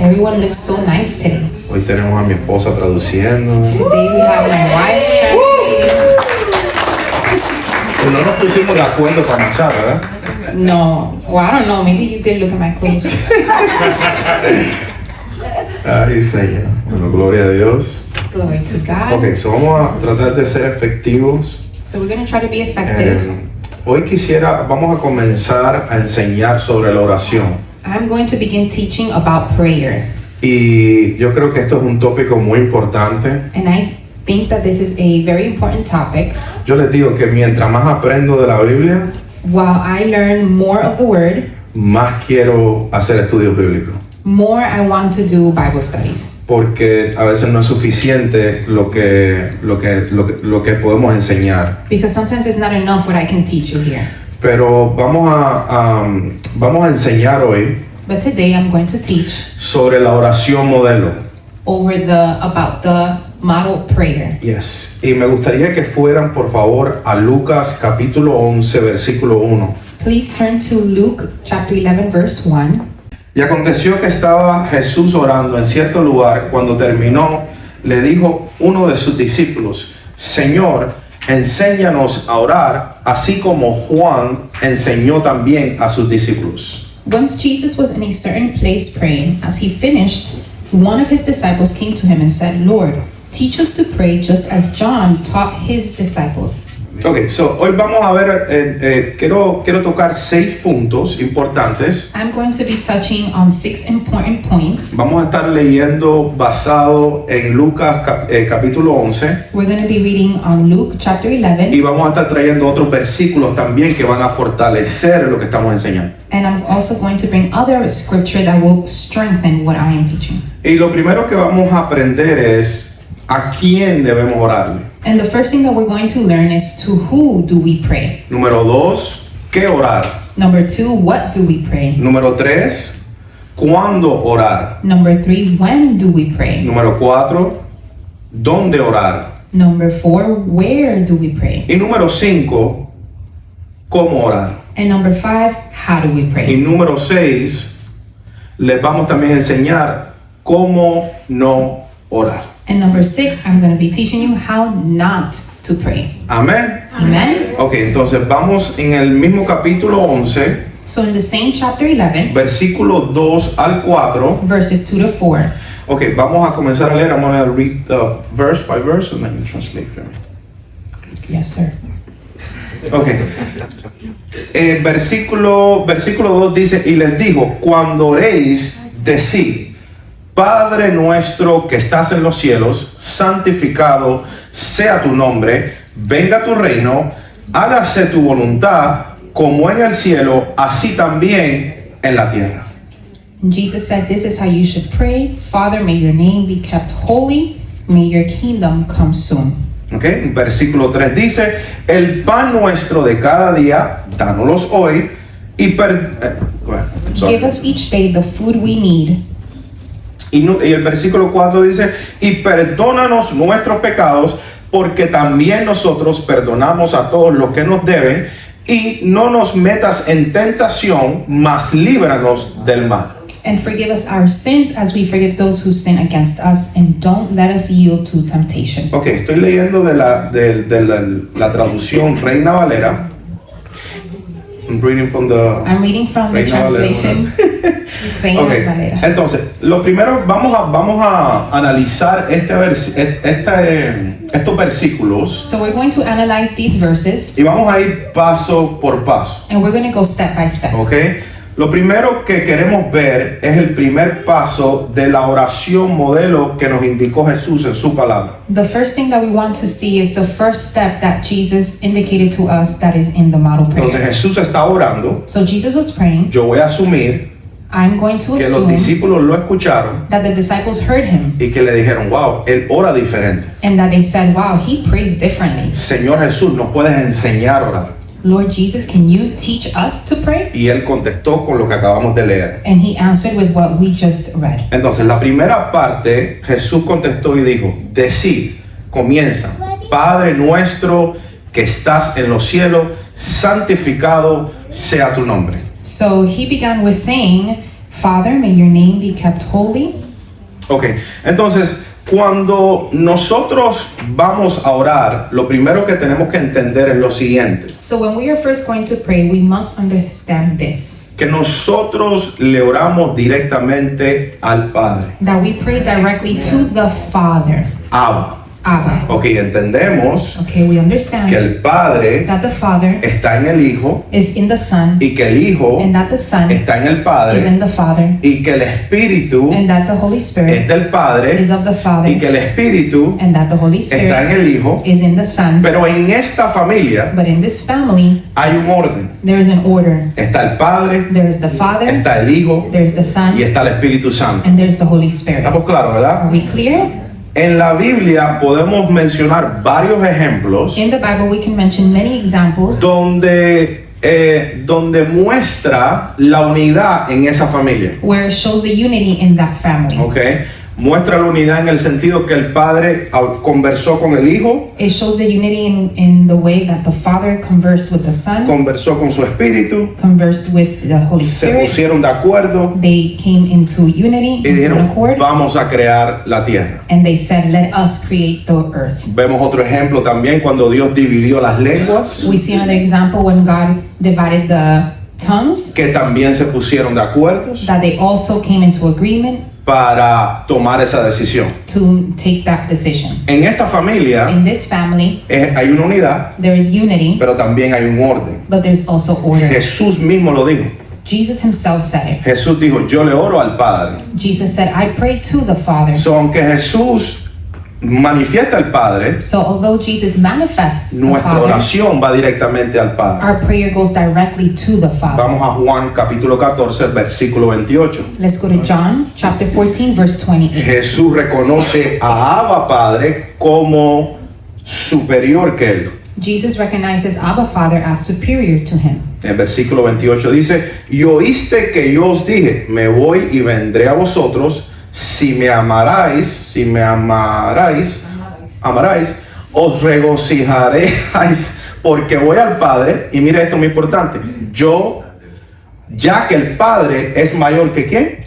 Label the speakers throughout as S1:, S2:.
S1: Everyone looks so nice today.
S2: Hoy tenemos a mi esposa traduciendo.
S1: Today we have my wife translating.
S2: Pues no nos pusimos de acuerdo para marchar, ¿verdad?
S1: No, well, I don't know. Maybe you did look at my clothes.
S2: Ay, Señor. Bueno, gloria a Dios.
S1: Glory to God.
S2: Ok, so vamos a tratar de ser efectivos.
S1: So we're going to try to be effective.
S2: Hoy vamos a comenzar a enseñar sobre la oración.
S1: I'm going to begin teaching about prayer.
S2: Y yo creo que esto es un tópico muy importante.
S1: And I think that this is a very important topic.
S2: Yo les digo que mientras más aprendo de la Biblia,
S1: While I learn more of the Word,
S2: más quiero hacer estudios bíblicos.
S1: more I want to do Bible studies.
S2: Porque a veces no es suficiente lo que podemos enseñar.
S1: Because sometimes it's not enough what I can teach you here.
S2: Pero vamos a enseñar hoy
S1: But today I'm going to teach
S2: sobre la oración modelo.
S1: about the model prayer.
S2: Yes. Y me gustaría que fueran, por favor, a Lucas capítulo 11, versículo 1.
S1: Please turn to Luke chapter 11 verse 1.
S2: Y aconteció que estaba Jesús orando en cierto lugar. Cuando terminó, le dijo uno de sus discípulos: Señor, enséñanos a orar, así como Juan enseñó también a sus discípulos.
S1: Once Jesus was in a certain place praying, as he finished, one of his disciples came to him and said, Lord, teach us to pray just as John taught his disciples.
S2: Ok, so hoy vamos a ver, quiero tocar 6 puntos importantes.
S1: I'm going to be touching on 6 important points.
S2: Vamos a estar leyendo basado en Lucas capítulo 11.
S1: We're going to be reading on Luke chapter 11.
S2: Y vamos a estar trayendo otros versículos también que van a fortalecer lo que estamos enseñando.
S1: And I'm also going to bring other scripture that will strengthen what I am teaching.
S2: Y lo primero que vamos a aprender es a quién debemos orarle.
S1: And the first thing that we're going to learn is to who do we pray.
S2: Número 2, ¿qué orar?
S1: Number 2, what do we pray?
S2: Número 3, ¿cuándo orar?
S1: Number 3, when do we pray?
S2: Número 4, ¿dónde orar?
S1: Number 4, where do we pray?
S2: Y número 5, ¿cómo orar?
S1: And number 5, how do we
S2: Y
S1: pray?
S2: número 6, les vamos también a enseñar cómo no orar.
S1: And number 6, I'm going to be teaching you how not to pray.
S2: Amén.
S1: Amen?
S2: Ok, entonces vamos en el mismo capítulo 11,
S1: So in the same chapter 11,
S2: versículo 2 al 4.
S1: verses 2 to 4,
S2: Ok, vamos a comenzar a leer. I'm going to read verse by verse and then you translate for me.
S1: yes sir.
S2: Ok. Versículo 2 dice: y les dijo, cuando oréis, decid: Padre nuestro que estás en los cielos, santificado sea tu nombre, venga tu reino, hágase tu voluntad, como en el cielo, así también en la tierra.
S1: And Jesus said, this is how you should pray. Father, may your name be kept holy. May your kingdom come soon.
S2: Okay. Versículo 3 dice: el pan nuestro de cada día, dánoslos hoy, y
S1: Give us each day the food we need.
S2: Y el versículo 4 dice: y perdónanos nuestros pecados, porque también nosotros perdonamos a todos los que nos deben, y no nos metas en tentación, mas líbranos del mal.
S1: And forgive us our sins as we forgive those who sin against us, and don't let us yield to temptation.
S2: Ok, estoy leyendo de la traducción Reina Valera. I'm reading from the
S1: Reina translation. Reina
S2: Okay.
S1: Valera.
S2: Entonces, lo primero, vamos a analizar estos versículos
S1: So we're going to analyze these verses,
S2: y vamos a ir paso por paso.
S1: and we're going to go step by step.
S2: ¿Ok? Lo primero que queremos ver es el primer paso de la oración modelo que nos indicó Jesús en su palabra.
S1: The first thing that we want to see is the first step that Jesus indicated to us that is in the model
S2: Entonces
S1: prayer.
S2: Jesús está orando.
S1: So Jesus was praying.
S2: Yo voy a asumir
S1: I'm going to
S2: que los
S1: assume
S2: discípulos lo escucharon
S1: that the disciples heard him
S2: y que le dijeron: wow, él ora diferente.
S1: and that they said, wow, he prays differently.
S2: Señor Jesús, ¿nos puedes enseñar a orar?
S1: Lord Jesus, can you teach us to pray?
S2: Y él contestó con lo que acabamos de leer.
S1: And he answered with what we just read.
S2: Entonces, la primera parte, Jesús contestó y dijo: decid, comienza: Padre nuestro que estás en los cielos, santificado sea tu nombre.
S1: So he began with saying, Father, may your name be kept holy.
S2: Ok, entonces cuando nosotros vamos a orar, lo primero que tenemos que entender es lo siguiente,
S1: So when we are first going to pray, we must understand this,
S2: que nosotros le oramos directamente al Padre,
S1: that we pray directly to the Father,
S2: Abba.
S1: Abba.
S2: Ok, entendemos
S1: Okay, we
S2: que
S1: understand
S2: el Padre
S1: that the Father
S2: está en el Hijo
S1: is in the Son,
S2: y que el Hijo
S1: and that the Son
S2: está en el
S1: is in
S2: Padre
S1: the Father,
S2: y que el Espíritu
S1: and that the Holy
S2: es
S1: Spirit
S2: del Padre
S1: is of the
S2: y
S1: Father,
S2: que el Espíritu
S1: and that the Holy
S2: está en
S1: Spirit
S2: el Hijo.
S1: is in the Son.
S2: Pero en esta familia
S1: But in this family,
S2: hay un orden.
S1: there is an order.
S2: Está el Padre,
S1: There is the Father,
S2: está el Hijo
S1: there is the Son,
S2: y está el Espíritu Santo.
S1: and there's the Holy Spirit.
S2: ¿Estamos claros, verdad?
S1: Are we clear?
S2: En la Biblia podemos mencionar varios ejemplos
S1: In the Bible, we can mention many examples
S2: donde muestra la unidad en esa familia.
S1: where it shows the unity in that family.
S2: Okay. Muestra la unidad en el sentido que el Padre conversó con el Hijo,
S1: It shows the unity in the way that the Father conversed with the Son,
S2: conversó con su Espíritu,
S1: conversed with the Holy
S2: se
S1: Spirit.
S2: pusieron de acuerdo
S1: They came into unity,
S2: y
S1: into an
S2: dijeron,
S1: accord,
S2: vamos a crear la tierra.
S1: and they said, let us create the earth.
S2: Vemos otro ejemplo también cuando Dios dividió las lenguas,
S1: We see another example when God divided the tongues,
S2: que también se pusieron de acuerdo
S1: that they also came into agreement
S2: para tomar esa decisión.
S1: to take that decision.
S2: En esta familia
S1: In this family,
S2: hay una unidad,
S1: there is unity,
S2: pero también hay un orden.
S1: but there's also order.
S2: Jesús mismo lo dijo.
S1: Jesus himself said it.
S2: Jesús dijo, yo le oro al Padre.
S1: Jesus said, I pray to the Father.
S2: So, aunque Jesús manifiesta al Padre,
S1: So although Jesus manifests the
S2: nuestra
S1: Father,
S2: oración va directamente al Padre.
S1: our prayer goes directly to the Father.
S2: Vamos a Juan capítulo 14, versículo 28.
S1: Let's go to John chapter 14, verse 28.
S2: Jesús reconoce a Abba Padre como superior que él.
S1: Jesus recognizes Abba Father as superior to him.
S2: En versículo 28 dice, y oíste que yo os dije, me voy y vendré a vosotros, si me amaráis, os regocijaréis, porque voy al Padre, y mira esto muy importante, ya que el Padre es mayor que ¿quién?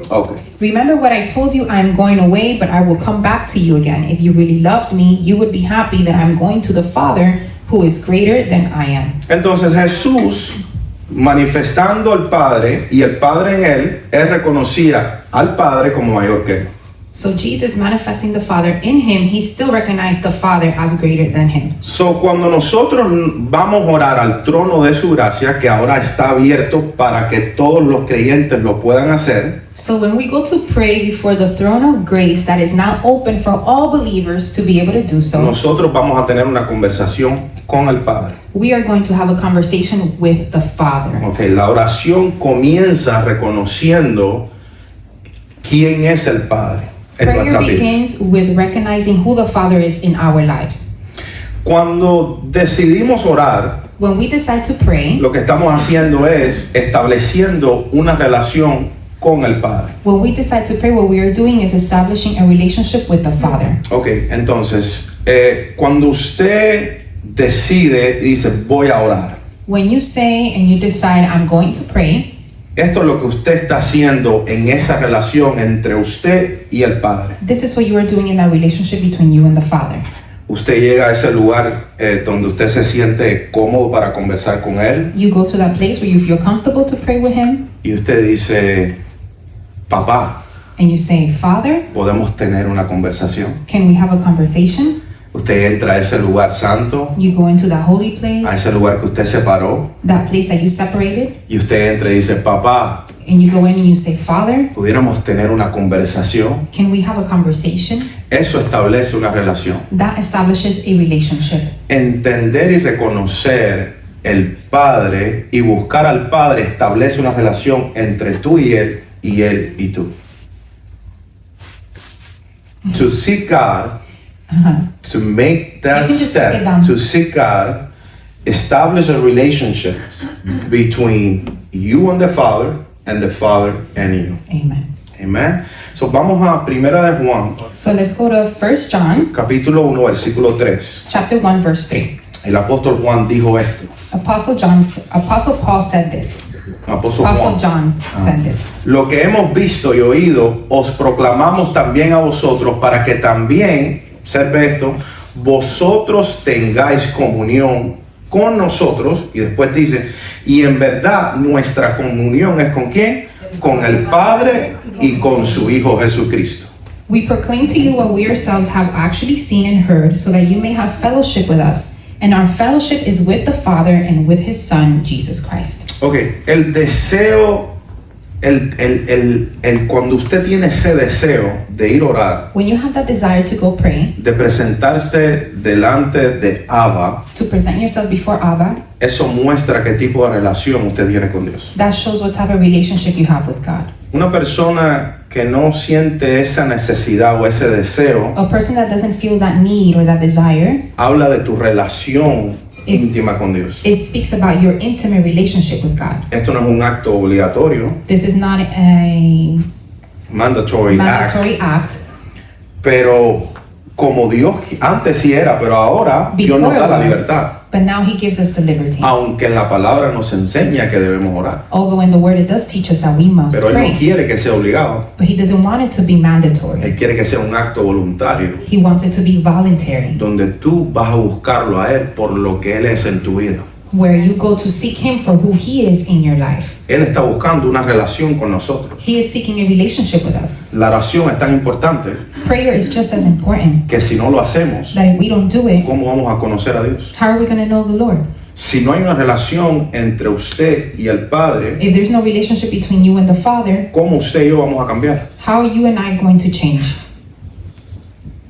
S2: Okay.
S1: Remember what I told you, I'm going away, but I will come back to you again. If you really loved me, you would be happy that I'm going to the Father who is greater than I am.
S2: Entonces Jesús, manifestando al Padre y el Padre en él, él reconocía al Padre como mayor que él.
S1: So Jesus manifesting the Father in him, he still recognized the Father as greater than him.
S2: So, cuando nosotros vamos a orar al trono de su gracia, que ahora está abierto para que todos los creyentes lo puedan hacer,
S1: So when we go to pray before the throne of grace that is now open for all believers to be able to do so,
S2: nosotros vamos a tener una conversación con el Padre.
S1: we are going to have a conversation with the Father.
S2: Okay, la oración comienza reconociendo quién es el Padre en
S1: Prayer
S2: nuestras vidas.
S1: begins with recognizing who the Father is in our lives.
S2: Cuando decidimos orar,
S1: When we decide to pray,
S2: lo que estamos haciendo es estableciendo una relación con el Padre.
S1: when we decide to pray, what we are doing is establishing a relationship with the Father.
S2: Ok, entonces, cuando usted decide y dice, voy a orar,
S1: When you say and you decide, I'm going to pray,
S2: esto es lo que usted está haciendo en esa relación entre usted y el Padre.
S1: this is what you are doing in that relationship between you and the Father.
S2: Usted llega a ese lugar donde usted se siente cómodo para conversar con Él
S1: You go to that place where you feel comfortable to pray with Him,
S2: y usted dice, papá,
S1: and you say, Father,
S2: podemos tener una conversación.
S1: can we have a conversation?
S2: Usted entra a ese lugar santo,
S1: You go into that holy
S2: a
S1: place,
S2: ese lugar que usted separó,
S1: that place that you separated,
S2: y usted entra y dice, papá,
S1: and you go in and you say, Father,
S2: pudiéramos tener una conversación.
S1: can we have a conversation?
S2: Eso establece una relación.
S1: That establishes a relationship.
S2: Entender y reconocer el Padre y buscar al Padre establece una relación entre tú y Él y tú. To seek God, to make
S1: You
S2: that
S1: can just break it
S2: step,
S1: down.
S2: to seek God, establish a relationship between you and the Father and you.
S1: Amen.
S2: Amen. So vamos a Primera de Juan,
S1: So let's go to 1 John
S2: capítulo 1, versículo 3.
S1: chapter 1, verse 3.
S2: El apóstol Juan dijo esto.
S1: Apostle Paul said this.
S2: Apóstol
S1: Apostle
S2: Juan.
S1: John said this.
S2: Lo que hemos visto y oído os proclamamos también a vosotros para que también, observe esto, vosotros tengáis comunión con nosotros. Y después dice, y en verdad nuestra comunión es ¿con quién? Con el Padre y con su Hijo Jesucristo.
S1: We proclaim to you what we ourselves have actually seen and heard, so that you may have fellowship with us. And our fellowship is with the Father and with His Son, Jesus Christ.
S2: Ok, el deseo, cuando usted tiene ese deseo de ir a orar,
S1: When you have that desire to go pray,
S2: de presentarse delante de Abba,
S1: to present yourself before Abba,
S2: eso muestra qué tipo de relación usted tiene con Dios.
S1: that shows what type of relationship you have with God.
S2: Una persona que no siente esa necesidad o ese deseo,
S1: A person that doesn't feel that need or that desire,
S2: habla de tu relación
S1: Es-
S2: íntima con Dios.
S1: it speaks about your intimate relationship with God.
S2: Esto no es un acto obligatorio,
S1: This is not a
S2: mandatory act,
S1: mandatory act.
S2: pero como Dios antes sí era, pero ahora Dios nos
S1: Before
S2: da la
S1: it was,
S2: libertad.
S1: but now He gives us the liberty.
S2: Aunque en la palabra nos enseña que debemos orar,
S1: Although in the Word it does teach us that we must
S2: pero Él no
S1: pray,
S2: quiere que sea obligado.
S1: but He doesn't want it to be mandatory.
S2: Él quiere que sea un acto voluntario,
S1: He wants it to be voluntary,
S2: donde tú vas a buscarlo a Él por lo que Él es en tu vida.
S1: where you go to seek Him for who He is in your life.
S2: Él está buscando una relación con nosotros.
S1: He is seeking a relationship with us.
S2: La oración es tan importante
S1: Prayer is just as important,
S2: que si no lo hacemos,
S1: that if we don't do it,
S2: ¿cómo vamos a conocer a Dios?
S1: how are we going to know the Lord?
S2: Si no hay una relación entre usted y el Padre,
S1: If there's no relationship between you and the Father,
S2: ¿cómo usted y yo vamos a cambiar?
S1: how are you and I going to change?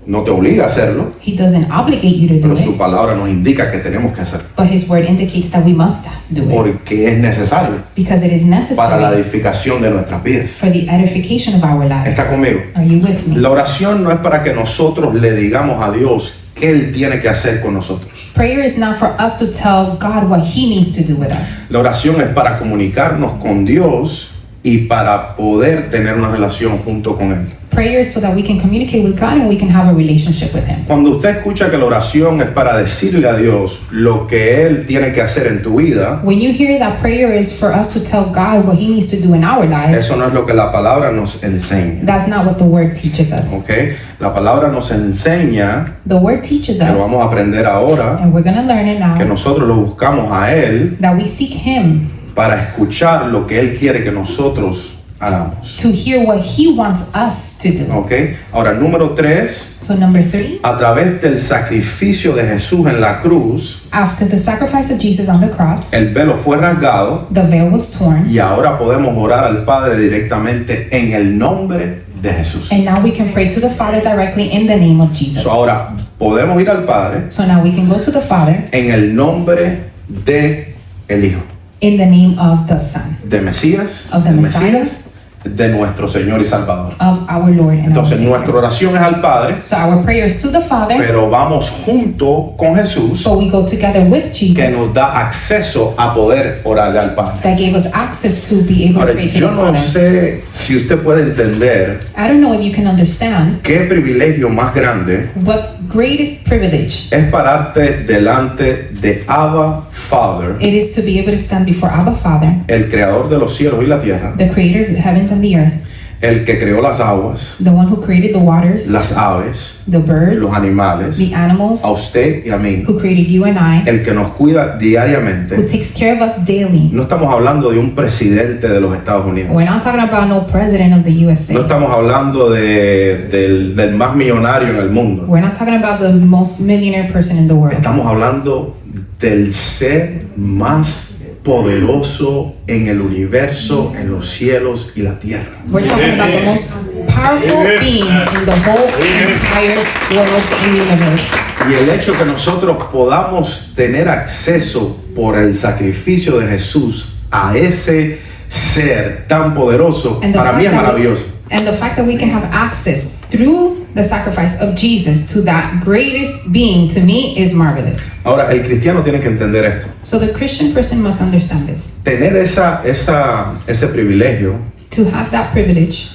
S2: No te obliga a hacerlo,
S1: He doesn't obligate you to do
S2: pero su
S1: it,
S2: palabra nos indica que tenemos que hacerlo,
S1: but His Word indicates that we must do it,
S2: porque es necesario
S1: because it is
S2: para la
S1: necessary
S2: edificación de nuestras vidas.
S1: for the edification of our lives.
S2: ¿Está conmigo?
S1: Are you with me?
S2: La oración no es para que nosotros le digamos a Dios qué Él tiene que hacer con nosotros.
S1: Prayer is not for us to tell God what He needs to do with us.
S2: La oración es para comunicarnos con Dios y para poder tener una relación junto con Él.
S1: Prayer is so that we can communicate with God and we can have a relationship with Him.
S2: Cuando usted escucha que la oración es para decirle a Dios lo que Él tiene que hacer en tu vida,
S1: When you hear that prayer is for us to tell God what He needs to do in our lives,
S2: eso no es lo que la palabra nos enseña.
S1: that's not what the Word teaches us.
S2: ¿Ok? La palabra nos enseña,
S1: The Word teaches
S2: que lo
S1: us,
S2: vamos a aprender ahora,
S1: and we're going to learn it
S2: que
S1: now,
S2: nosotros lo buscamos a Él
S1: that we seek Him
S2: para escuchar lo que Él quiere que nosotros hagamos.
S1: to hear what He wants us to do.
S2: ¿Ok? Ahora, número 3,
S1: So number 3,
S2: a través del sacrificio de Jesús en la cruz,
S1: after the sacrifice of Jesus on the cross,
S2: el velo fue rasgado
S1: the veil was torn,
S2: y ahora podemos orar al Padre directamente en el nombre de Jesús.
S1: and now we can pray to the Father directly in the name of Jesus.
S2: So, ahora podemos ir al Padre
S1: So now we can go to the Father
S2: en el nombre de el Hijo,
S1: in the name of the Son,
S2: de Mesías,
S1: Of the
S2: del
S1: Messiah.
S2: Mesías, de nuestro Señor y Salvador.
S1: of our Lord and our
S2: Entonces
S1: Savior.
S2: nuestra oración es al Padre,
S1: So our prayer is to the Father,
S2: pero vamos junto con Jesús,
S1: but we go together with
S2: que nos
S1: Jesus,
S2: da acceso a poder orarle al Padre.
S1: that gave us access to be able to
S2: Ahora,
S1: pray to
S2: yo
S1: the
S2: no
S1: Father.
S2: sé si usted puede entender
S1: I don't know if you can understand
S2: qué privilegio más grande
S1: what greatest privilege
S2: es pararte delante de Abba Father,
S1: it is to be able to stand before Abba Father,
S2: el creador de los cielos y la tierra,
S1: the creator of the heavens and the earth,
S2: el que creó las aguas,
S1: the one who created the waters,
S2: las aves,
S1: the birds,
S2: los animales,
S1: the animals,
S2: a usted y a mí,
S1: who created you and I,
S2: el que nos cuida diariamente.
S1: who takes care of us daily.
S2: No estamos hablando de un presidente de los Estados Unidos.
S1: We're not talking about no president of the
S2: No
S1: USA.
S2: estamos hablando del más millonario en el mundo.
S1: We're not talking about the most millionaire person in the world.
S2: Estamos hablando del ser más poderoso en el universo, en los cielos y la tierra.
S1: We're talking about the most powerful being in the whole entire world and universe.
S2: Y el hecho que nosotros podamos tener acceso por el sacrificio de Jesús a ese ser tan poderoso,
S1: And the
S2: para mí es
S1: fact that
S2: maravilloso.
S1: And the fact that we can have access through the sacrifice of Jesus to that greatest being, to me, is marvelous.
S2: Ahora, el cristiano tiene que entender esto.
S1: So the Christian person must understand this.
S2: Tener ese privilegio
S1: To have that privilege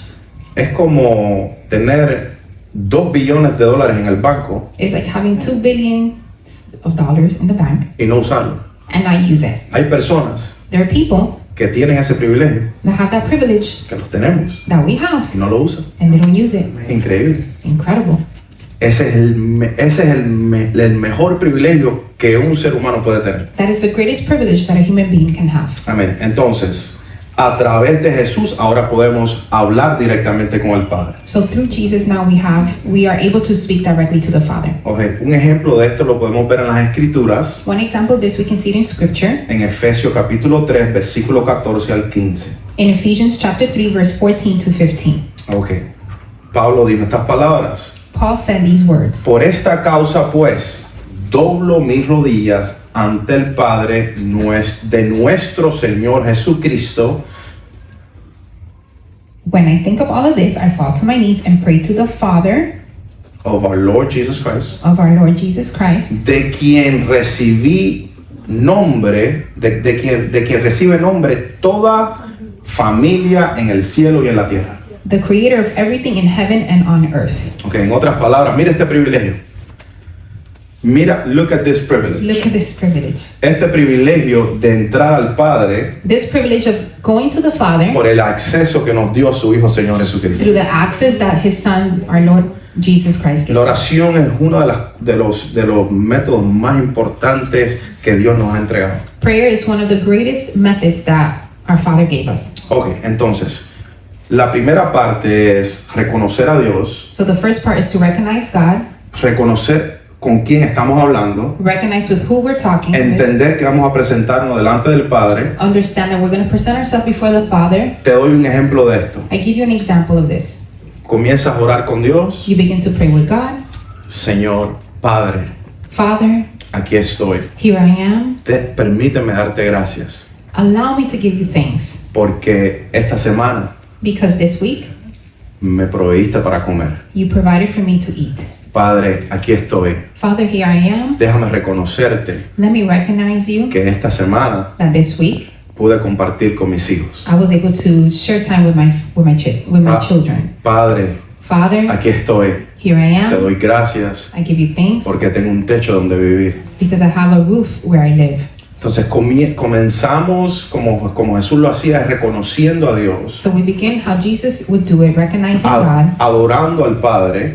S2: es como tener $2 billones en el banco
S1: is like having $2 billion in the bank
S2: y no usarlo.
S1: and not use it.
S2: Hay personas
S1: There are people
S2: que tienen ese privilegio,
S1: that have that privilege
S2: que los tenemos
S1: that we have,
S2: y no lo usan.
S1: and they don't use it.
S2: Increíble.
S1: Incredible.
S2: Ese es el mejor privilegio que un ser humano puede tener.
S1: That is the greatest privilege that a human being can have.
S2: Amén. Entonces, a través de Jesús ahora podemos hablar directamente con el Padre.
S1: So through Jesus now we are able to speak directly to the Father.
S2: Okay. Un ejemplo de esto lo podemos ver en las Escrituras,
S1: One example of this we can see it in Scripture,
S2: en Efesios capítulo 3, versículo 14 al 15.
S1: in Ephesians chapter 3, verse 14 to 15.
S2: Okay. Pablo dijo estas palabras.
S1: Paul said these words.
S2: Por esta causa, pues, doblo mis rodillas ante el Padre de nuestro Señor Jesucristo.
S1: When I think of all of this, I fall to my knees and pray to the Father
S2: Of our Lord Jesus Christ,
S1: of our Lord Jesus Christ,
S2: de quien recibí nombre, de quien recibe nombre toda familia en el cielo y en la tierra.
S1: the creator of everything in heaven and on earth.
S2: Okay, en otras palabras, mira este privilegio. Mira, look at this privilege.
S1: Look at this privilege.
S2: Este privilegio de entrar al Padre
S1: This privilege of going to the Father
S2: por el acceso que nos dio su Hijo Señor Jesucristo.
S1: through the access that His Son, our Lord Jesus Christ,
S2: La
S1: gave to us.
S2: oración es uno de los métodos más importantes que Dios nos ha entregado.
S1: Prayer is one of the greatest methods that our Father gave us.
S2: Ok, entonces, la primera parte es reconocer a Dios,
S1: So the first part is to recognize God,
S2: reconocer con quién estamos hablando,
S1: recognize with who we're talking with,
S2: entender que vamos a presentarnos delante del Padre.
S1: understand that we're going to present ourselves before the Father.
S2: Te doy un ejemplo de esto.
S1: I give you an example of this.
S2: Comienzas a orar con Dios.
S1: You begin to pray with God.
S2: Señor, Padre,
S1: Father,
S2: aquí estoy.
S1: here I am.
S2: Permíteme darte gracias
S1: Allow me to give you thanks
S2: porque esta semana
S1: because this week
S2: me proveíste para comer.
S1: you provided for me to eat.
S2: Padre, aquí estoy.
S1: Father, here I am.
S2: Déjame reconocerte
S1: Let me recognize you
S2: que esta semana
S1: that this week
S2: pude compartir con mis hijos.
S1: I was able to share time with my children.
S2: Padre,
S1: Father,
S2: aquí estoy.
S1: here I
S2: Te
S1: am.
S2: doy gracias
S1: I give you thanks
S2: porque tengo un techo donde vivir.
S1: because I have a roof where I live.
S2: Entonces comenzamos como Jesús lo hacía, reconociendo a Dios,
S1: So we begin how Jesus would do it, recognizing God,
S2: adorando al Padre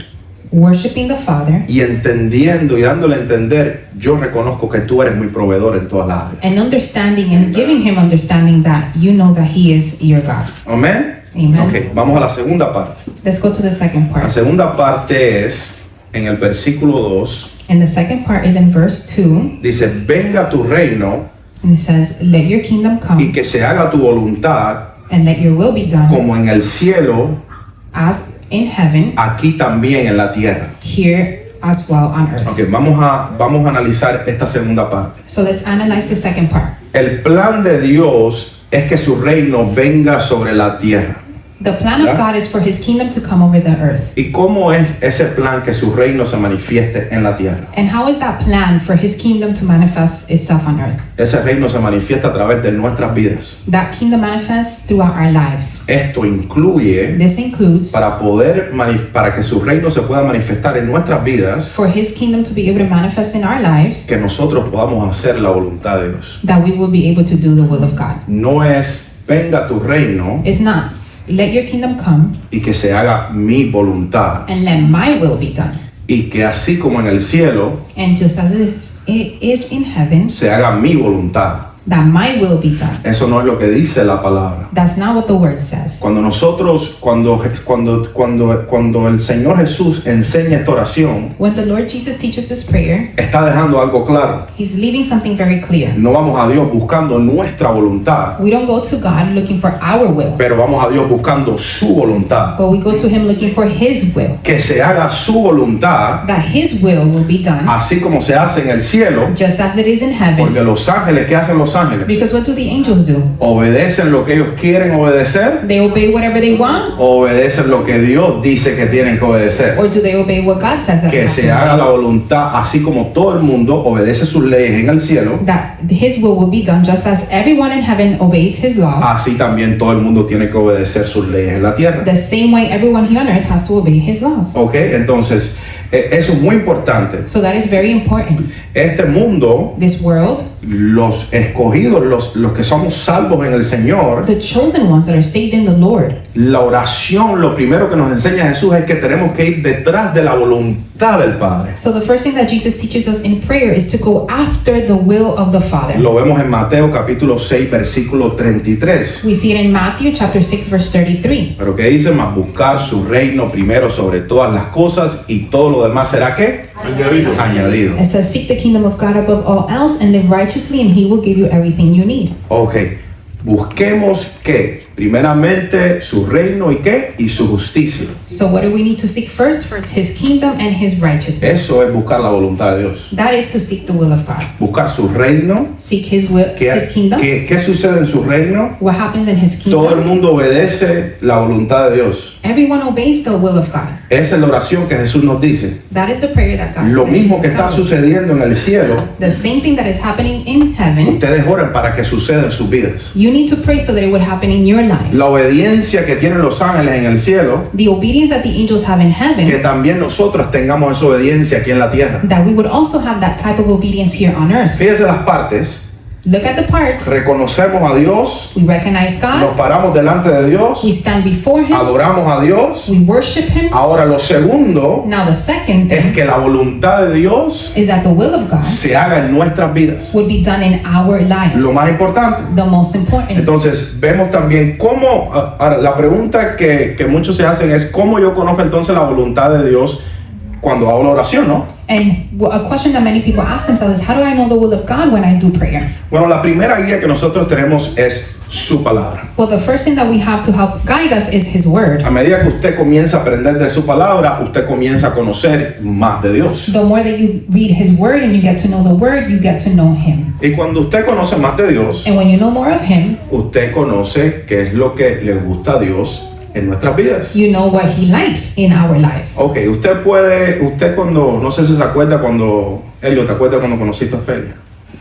S1: worshiping the Father,
S2: y entendiendo y dándole a entender, yo reconozco que tú eres mi proveedor en todas las áreas.
S1: and understanding and giving Him understanding that you know that He is your God.
S2: Amén.
S1: Amen.
S2: Ok, vamos a la segunda parte.
S1: Let's go to the second
S2: La
S1: part.
S2: segunda parte es en el versículo 2.
S1: And the second part is in verse 2,
S2: Dice, venga tu reino
S1: and it says, let your kingdom
S2: y
S1: come
S2: que se haga tu voluntad
S1: and let your will be done
S2: como en el cielo,
S1: as in heaven,
S2: aquí también en la tierra.
S1: here as well on earth.
S2: Ok, vamos a analizar esta segunda parte.
S1: So let's analyze the second part.
S2: El plan de Dios es que su reino venga sobre la tierra.
S1: The plan of
S2: Yeah.
S1: God is for His kingdom to come over the earth.
S2: ¿Y cómo es ese plan que su reino se manifieste en la tierra?
S1: And how is that plan for His kingdom to manifest itself on earth?
S2: Ese reino se manifiesta a través de nuestras vidas.
S1: That kingdom manifests throughout our lives.
S2: Esto incluye
S1: This includes
S2: para que su reino se pueda manifestar en nuestras vidas,
S1: for His kingdom to be able to manifest in our lives,
S2: que nosotros podamos hacer la voluntad de Dios.
S1: that we will be able to do the will of God.
S2: No es venga tu reino
S1: It's not, let your kingdom come
S2: y que se haga mi voluntad,
S1: and let my will be done.
S2: y que así como en el cielo
S1: And just as it is in heaven,
S2: se haga mi voluntad.
S1: that my will be done.
S2: Eso no es lo que dice la palabra.
S1: That's not what the word says.
S2: Cuando el Señor Jesús enseña esta oración,
S1: When the Lord Jesus teaches this prayer,
S2: está dejando algo claro.
S1: He's leaving something very clear.
S2: No vamos a Dios buscando nuestra voluntad,
S1: We don't go to God looking for our will,
S2: pero vamos a Dios buscando su voluntad.
S1: but we go to Him looking for His will.
S2: Que se haga su voluntad,
S1: That His will be done,
S2: así como se hace en el cielo,
S1: just as it is in heaven.
S2: porque los ángeles, ¿qué hacen los ángeles?
S1: Because what do the angels do?
S2: ¿Obedecen lo que ellos quieren obedecer?
S1: They obey whatever they want,
S2: ¿O obedecen lo que Dios dice que tienen que obedecer?
S1: or do they obey what God says that they
S2: Que
S1: have
S2: se
S1: to
S2: haga
S1: obey?
S2: la voluntad, así como todo el mundo obedece sus leyes en el cielo,
S1: That His will be done, just as everyone in heaven obeys His laws.
S2: así también todo el mundo tiene que obedecer sus leyes en la tierra.
S1: The same way everyone here on earth has to obey His laws.
S2: ¿Ok? Entonces, eso es muy importante.
S1: So that is very important.
S2: Este mundo,
S1: This world,
S2: los escogidos, los que somos salvos en el Señor,
S1: the chosen ones that are saved in the Lord,
S2: la oración, lo primero que nos enseña Jesús es que tenemos que ir detrás de la voluntad del Padre.
S1: so the first thing that Jesus teaches us in prayer is to go after the will of the Father.
S2: Lo vemos en Mateo capítulo 6, versículo 33.
S1: We see it in Matthew chapter 6 verse 33.
S2: Pero que dice, más buscar su reino primero sobre todas las cosas y todo lo demás será ¿qué? Añadido.
S1: It says, seek the kingdom of God above all else and live righteously and he will give you everything you need.
S2: Ok, busquemos ¿qué? Primeramente su reino y ¿qué? Y su justicia.
S1: So what do we need to seek first? First his kingdom and his righteousness.
S2: Eso es buscar la voluntad de Dios.
S1: That is to seek the will of God.
S2: Buscar su reino.
S1: Seek his will, his kingdom.
S2: ¿Qué sucede en su reino?
S1: What happens in his
S2: Todo el
S1: kingdom?
S2: mundo obedece la voluntad de Dios.
S1: Everyone obeys the will of God.
S2: Esa es la oración que Jesús nos dice.
S1: That is the prayer that God.
S2: Lo
S1: that
S2: mismo
S1: Jesus
S2: que está
S1: tells us.
S2: sucediendo en el cielo,
S1: The same thing that is happening in heaven,
S2: ustedes oren para que suceda en sus vidas.
S1: you need to pray so that it would happen in your life.
S2: La obediencia que tienen los ángeles en el cielo,
S1: The obedience that the angels have in
S2: que
S1: heaven,
S2: también nosotros tengamos esa obediencia aquí en la tierra.
S1: that we would also have that type of obedience here on earth.
S2: Fíjense las partes.
S1: Look at the parts.
S2: Reconocemos a Dios,
S1: We recognize
S2: nos
S1: God.
S2: paramos delante de
S1: We
S2: Dios,
S1: stand before him.
S2: adoramos a Dios.
S1: We worship him.
S2: Ahora lo segundo
S1: Now the second
S2: es
S1: thing
S2: que la voluntad de Dios
S1: is that the will of God
S2: se haga en nuestras vidas.
S1: would be done in our lives.
S2: Lo más importante.
S1: The most important.
S2: Entonces vemos también cómo, ahora, la pregunta que muchos se hacen es ¿cómo yo conozco entonces la voluntad de Dios cuando hago la oración, no?
S1: And a question that many people ask themselves is, how do I know the will of God when I do prayer?
S2: Bueno, la primera guía que nosotros tenemos es su palabra.
S1: Well, the first thing that we have to help guide us is his word.
S2: A medida que usted comienza a aprender de su palabra, usted comienza a conocer más de Dios.
S1: The more that you read his word and you get to know the word, you get to know him.
S2: Y cuando usted conoce más de Dios,
S1: And when you know more of him,
S2: usted conoce qué es lo que le gusta a Dios en nuestras vidas.
S1: you know what he likes in our lives.
S2: Ok, usted cuando, no sé si se acuerda cuando, Elio, ¿te acuerdas cuando conociste a Ofelia?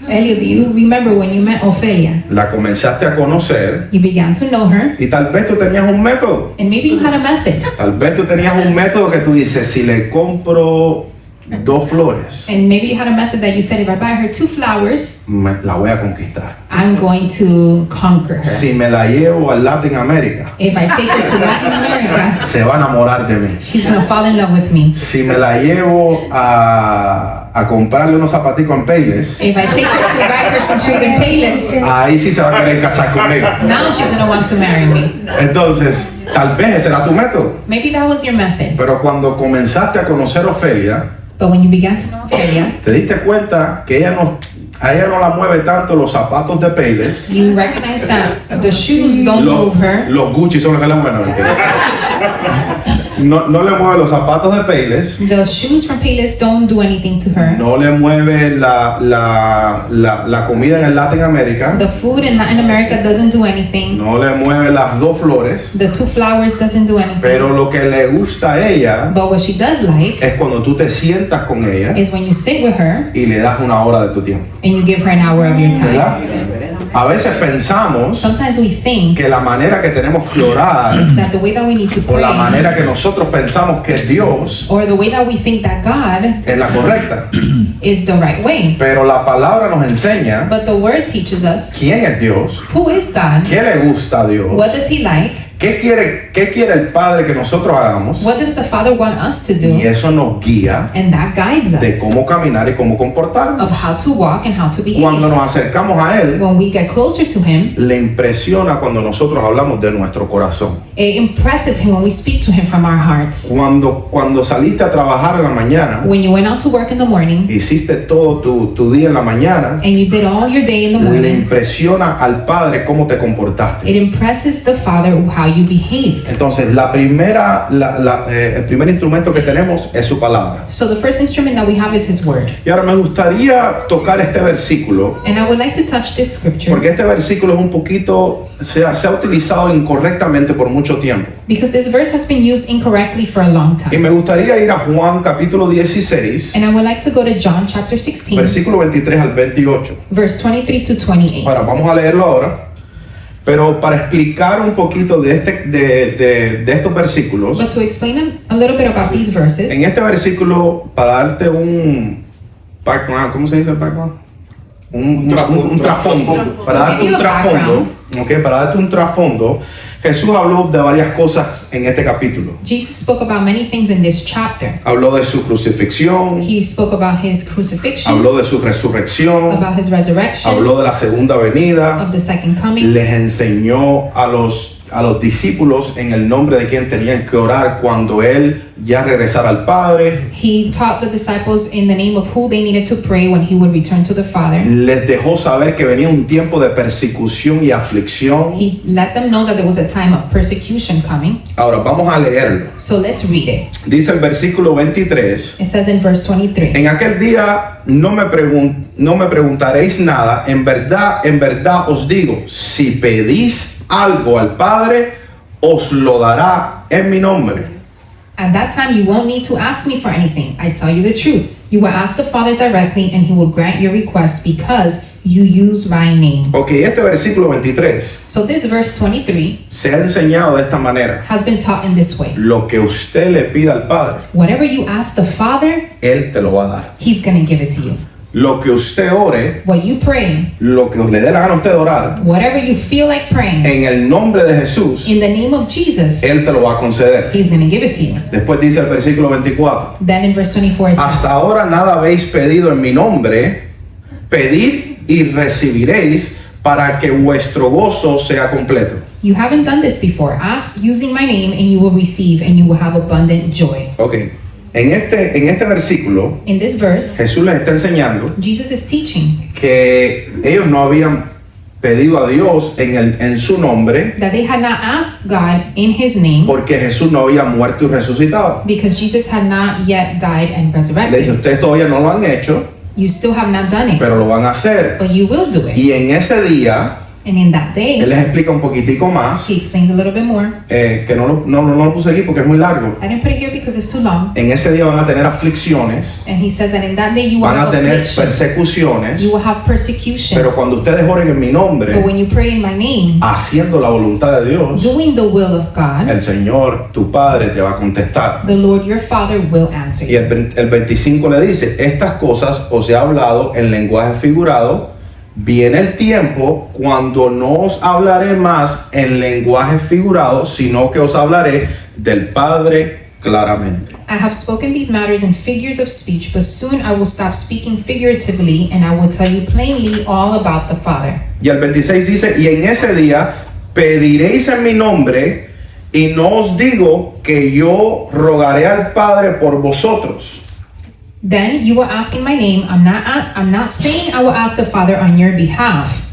S1: Elliot, do you remember when you met Ophelia?
S2: La comenzaste a conocer
S1: You began to know her,
S2: y tal vez tú tenías un método.
S1: and maybe you had a method.
S2: Tal vez tú tenías un método que tú dices, si le compro 2 flores,
S1: And maybe you had a method that you said, if I buy her 2 flowers,
S2: la voy a conquistar.
S1: I'm going to conquer her.
S2: Si me la llevo a Latin America,
S1: If I take her to Latin America,
S2: se va a enamorar de mí.
S1: she's gonna fall in love with me.
S2: Si me la llevo a comprarle unos zapaticos en Payless,
S1: If I take her to buy her some shoes in Payless,
S2: ahí sí se va a querer casar conmigo.
S1: now she's gonna want to marry me.
S2: Entonces, tal vez ese era tu método.
S1: Maybe that was your method.
S2: Pero cuando comenzaste a conocer a Ofelia,
S1: But when you began to know Ophelia,
S2: te diste cuenta que a ella no la mueve tanto los zapatos de Payless.
S1: you recognize that the shoes don't move her.
S2: Los Gucci son los que la mueven. No le mueve los zapatos de Payless.
S1: The shoes from Payless don't do anything to her.
S2: No le mueve la comida en el Latin America.
S1: The food in Latin America doesn't do anything.
S2: No le mueve las 2 flores.
S1: The 2 flowers doesn't do anything.
S2: Pero lo que le gusta a ella
S1: But what she does like
S2: es cuando tú te sientas con ella
S1: is when you sit with her
S2: y le das una hora de tu tiempo.
S1: and you give her an hour of your time.
S2: ¿Verdad? A veces pensamos
S1: Sometimes we think
S2: que la manera que tenemos que orar
S1: that the way that we need to
S2: o la
S1: pray,
S2: manera que nosotros pensamos que es Dios
S1: or the way that we think that God
S2: es la correcta.
S1: is the right way.
S2: Pero la palabra nos enseña
S1: But the word teaches us
S2: quién es Dios,
S1: who is God,
S2: qué le gusta a Dios,
S1: what does he like,
S2: qué quiere el Padre que nosotros hagamos,
S1: what does the Father want us to do,
S2: y eso nos guía
S1: and that guides
S2: de
S1: us
S2: cómo caminar y cómo comportarnos.
S1: of how to walk and how to
S2: Cuando
S1: behave.
S2: nos acercamos a Él,
S1: When we get closer to him,
S2: le impresiona cuando nosotros hablamos de nuestro corazón.
S1: it impresses him when we speak to him from our hearts.
S2: Cuando saliste a trabajar en la mañana,
S1: When you went out to work in the morning
S2: hiciste todo tu día en la mañana,
S1: and you did all your day in the
S2: le
S1: morning,
S2: impresiona al Padre cómo te comportaste.
S1: it impresses the Father how you behaved.
S2: Entonces, el primer instrumento que tenemos es su palabra.
S1: So the first instrument that we have is his word.
S2: Y ahora me gustaría tocar este versículo,
S1: And I would like to touch this scripture
S2: porque este versículo es un poquito, se ha utilizado incorrectamente por mucho tiempo.
S1: because this verse has been used incorrectly for a long
S2: Y
S1: time.
S2: me gustaría ir a Juan capítulo 16,
S1: And I would like to go to John chapter 16,
S2: versículo 23 al 28.
S1: verse 23 to 28.
S2: Ahora, vamos a leerlo ahora. Pero para explicar un poquito de estos versículos,
S1: But to explain a little bit about these verses,
S2: en este versículo, para darte background, ¿cómo se dice background? Un trasfondo. Para
S1: To
S2: darte
S1: give you
S2: un
S1: a
S2: trasfondo,
S1: background.
S2: para darte un trasfondo, Jesús habló de varias cosas en este capítulo.
S1: Jesus spoke about many things in this chapter.
S2: Habló de su crucifixión,
S1: He spoke about his crucifixion,
S2: habló de su resurrección,
S1: about his resurrection,
S2: habló de la segunda venida,
S1: of the second coming.
S2: les enseñó a los discípulos en el nombre de quien tenían que orar cuando él ya regresara al Padre.
S1: He taught the disciples in the name of who they needed to pray when he would return to the Father.
S2: Les dejó saber que venía un tiempo de persecución y aflicción.
S1: He let them know that there was a time of persecution coming.
S2: Ahora vamos a leerlo.
S1: So let's read it.
S2: Dice el versículo 23.
S1: It says in verse 23.
S2: En aquel día no me preguntaréis nada. En verdad os digo, si pedís algo al Padre, os lo dará en mi nombre.
S1: At that time you won't need to ask me for anything. I tell you the truth. You will ask the Father directly and he will grant your request because you use my name.
S2: Ok, este versículo 23
S1: So this verse 23
S2: se ha enseñado de esta manera.
S1: has been taught in this way.
S2: Lo que usted le pida al Padre,
S1: Whatever you ask the Father,
S2: Él te lo va a dar.
S1: he's going to give it to you.
S2: Lo que usted ore,
S1: What you pray,
S2: lo que le dé la gana a usted orar,
S1: whatever you feel like praying,
S2: en el nombre de Jesús,
S1: in the name of Jesus,
S2: Él te lo va a conceder.
S1: he's going to give it to you.
S2: Después dice el versículo 24.
S1: Then in verse 24 it
S2: Hasta
S1: says,
S2: ahora nada habéis pedido en mi nombre, pedid y recibiréis para que vuestro gozo sea completo.
S1: you haven't done this before. Ask using my name and you will receive and you will have abundant joy.
S2: Ok, en este versículo,
S1: In this verse,
S2: Jesús les está enseñando
S1: Jesus is teaching
S2: que ellos no habían pedido a Dios en su nombre
S1: that they had not asked God in his name
S2: porque Jesús no había muerto y resucitado.
S1: because Jesus had not yet died and
S2: Le dice,
S1: resurrected.
S2: ustedes todavía no lo han hecho,
S1: You still have not done it,
S2: pero lo van a hacer.
S1: but you will do it.
S2: Y en ese día,
S1: And in that
S2: Él
S1: day,
S2: les explica un poquitico más,
S1: he explains a little bit more.
S2: que no lo puse aquí porque es muy largo.
S1: I didn't put it here because it's too long.
S2: En ese día van a tener aflicciones,
S1: And he says that in that day you will
S2: van a
S1: have
S2: tener
S1: afflictions.
S2: persecuciones,
S1: You will have persecutions.
S2: pero cuando ustedes oren en mi nombre,
S1: But when you pray in my name,
S2: haciendo la voluntad de Dios,
S1: doing the will of God,
S2: el Señor, tu Padre, te va a contestar.
S1: the Lord your Father will answer
S2: Y
S1: you.
S2: el 25 le dice, estas cosas os he hablado en lenguaje figurado, viene el tiempo cuando no os hablaré más en lenguaje figurado, sino que os hablaré del Padre claramente.
S1: I have spoken these matters in figures of speech, but soon I will stop speaking figuratively and I will tell you plainly all about the Father.
S2: Y el 26 dice, y en ese día pediréis en mi nombre, y no os digo que yo rogaré al Padre por vosotros.
S1: Then you will ask in my name. I'm not saying I will ask the Father on your behalf.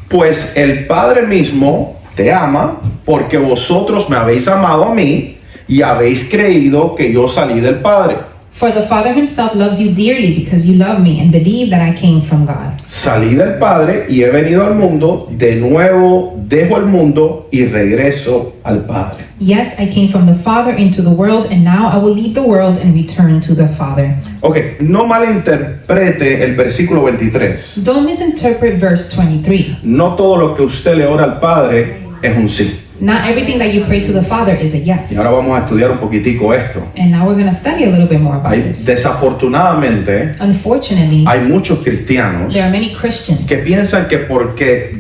S2: Pues el Padre mismo te ama, porque vosotros me habéis amado a mí, y habéis creído que yo salí del Padre.
S1: For the Father himself loves you dearly because you love me and believe that I came from God.
S2: Salí del Padre y he venido al mundo, de nuevo dejo el mundo y regreso al Padre.
S1: Yes, I came from the Father into the world, and now I will leave the world and return to the Father.
S2: Ok, no malinterprete el versículo 23.
S1: Don't misinterpret verse 23.
S2: No todo lo que usted le ora al Padre es un sí.
S1: Not everything that you pray to the Father is a
S2: Y
S1: yes.
S2: ahora vamos a estudiar un poquitico esto.
S1: And now we're going to study a little bit more about
S2: Hay,
S1: this.
S2: desafortunadamente,
S1: Unfortunately,
S2: hay muchos cristianos
S1: there are many Christians.
S2: que piensan que porque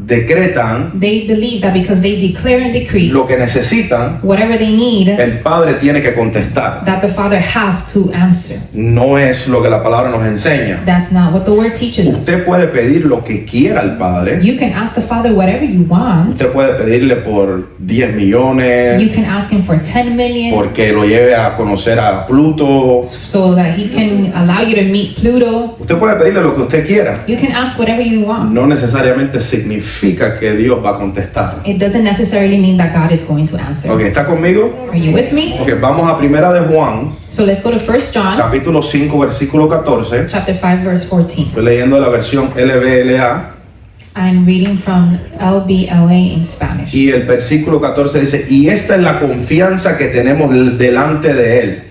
S2: decretan
S1: They believe that because they declare and decree
S2: lo que necesitan,
S1: whatever they need,
S2: el Padre tiene que contestar.
S1: that the Father has to answer.
S2: No es lo que la palabra nos enseña.
S1: That's not what the Word teaches us.
S2: Usted puede pedir lo que quiera al Padre.
S1: You can ask the Father whatever you want.
S2: Usted puede pedirle por 10
S1: You
S2: millones,
S1: can ask Him for 10 million
S2: porque lo lleve a conocer a Pluto.
S1: so that He can allow you to meet Pluto.
S2: Usted puede pedirle lo que usted quiera.
S1: You can ask whatever you want.
S2: No necesariamente significa que Dios va a contestar.
S1: It doesn't necessarily mean that God is going to answer.
S2: Ok, ¿está conmigo?
S1: Are you with me?
S2: Ok, vamos a Primera de Juan,
S1: So let's go to 1 John
S2: capítulo 5, versículo 14.
S1: chapter 5 verse 14.
S2: Estoy leyendo la versión LBLA.
S1: I'm reading from LBLA in Spanish.
S2: Y el versículo 14 dice, y esta es la confianza que tenemos delante de Él.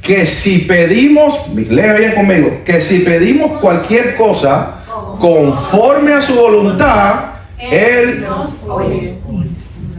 S2: Que si pedimos, lea bien conmigo, que si pedimos cualquier cosa conforme a su voluntad, Él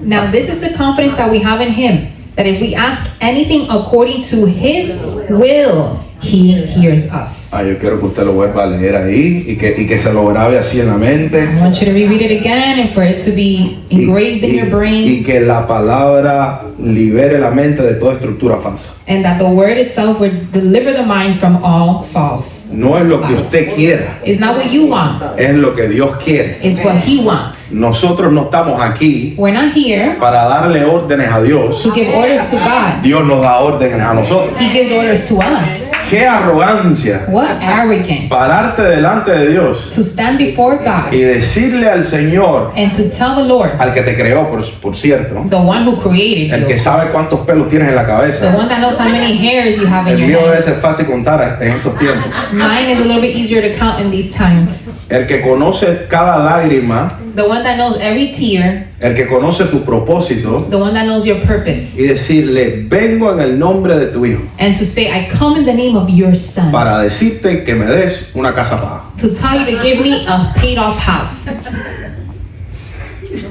S1: Now this is the confidence that we have in Him, that if we ask anything according to His will, He hears us.
S2: Yo quiero que usted lo vuelva a leer ahí y que se lo grabe así en la mente.
S1: I want you to reread it again and for it to be engraved in your brain,
S2: Y que la palabra libere la mente de toda estructura falsa.
S1: and that the word itself would deliver the mind from all false.
S2: No es lo que usted quiera,
S1: It's not what you want,
S2: es lo que Dios quiere.
S1: it's what He wants.
S2: Nosotros no estamos aquí
S1: We're not here
S2: para darle órdenes a Dios.
S1: to give orders to God.
S2: Dios nos da órdenes a nosotros.
S1: He gives orders to us.
S2: ¡Qué arrogancia!
S1: What arrogance
S2: Pararte delante de Dios
S1: to stand before God
S2: y decirle al Señor,
S1: and to tell the Lord,
S2: al que te creó, por cierto,
S1: the one who created
S2: el
S1: you,
S2: que sabe cuántos pelos tienes en la
S1: the
S2: cabeza.
S1: one that knows how many hairs you have in
S2: El
S1: your
S2: mío debe
S1: head.
S2: ser fácil contar en estos tiempos.
S1: Mine is a little bit easier to count in these times.
S2: El que conoce cada lágrima,
S1: The one that knows every tear,
S2: el que conoce tu propósito,
S1: the one that knows your purpose.
S2: y decirle, vengo en el nombre de tu hijo
S1: And to say, I come in the name of your son,
S2: para decirte que me des una casa paga.
S1: to tell you to give me a paid off house.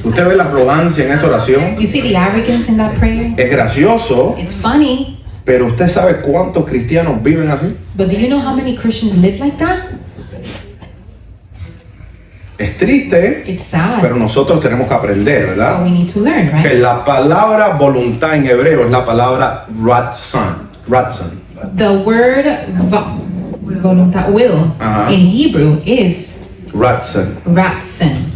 S2: ¿Usted ve la arrogancia en esa oración?
S1: You see the arrogance in that prayer?
S2: Es gracioso,
S1: It's funny,
S2: pero ¿usted sabe cuántos cristianos viven así?
S1: but do you know how many Christians live like that?
S2: Es triste,
S1: It's sad,
S2: pero nosotros tenemos que aprender,
S1: but
S2: ¿verdad?
S1: we need to learn,
S2: Que
S1: right?
S2: la palabra voluntad en hebreo es la palabra ratzon. Ratzon.
S1: The word voluntad, will,
S2: Ajá.
S1: in Hebrew is
S2: Ratzon.
S1: ratzon.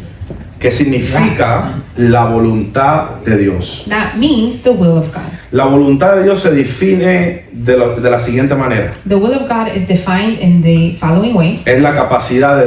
S2: Que significa la voluntad de Dios.
S1: That means the will of God.
S2: La voluntad de Dios se define de la siguiente manera.
S1: The will of God is defined in the following way.
S2: Es la capacidad de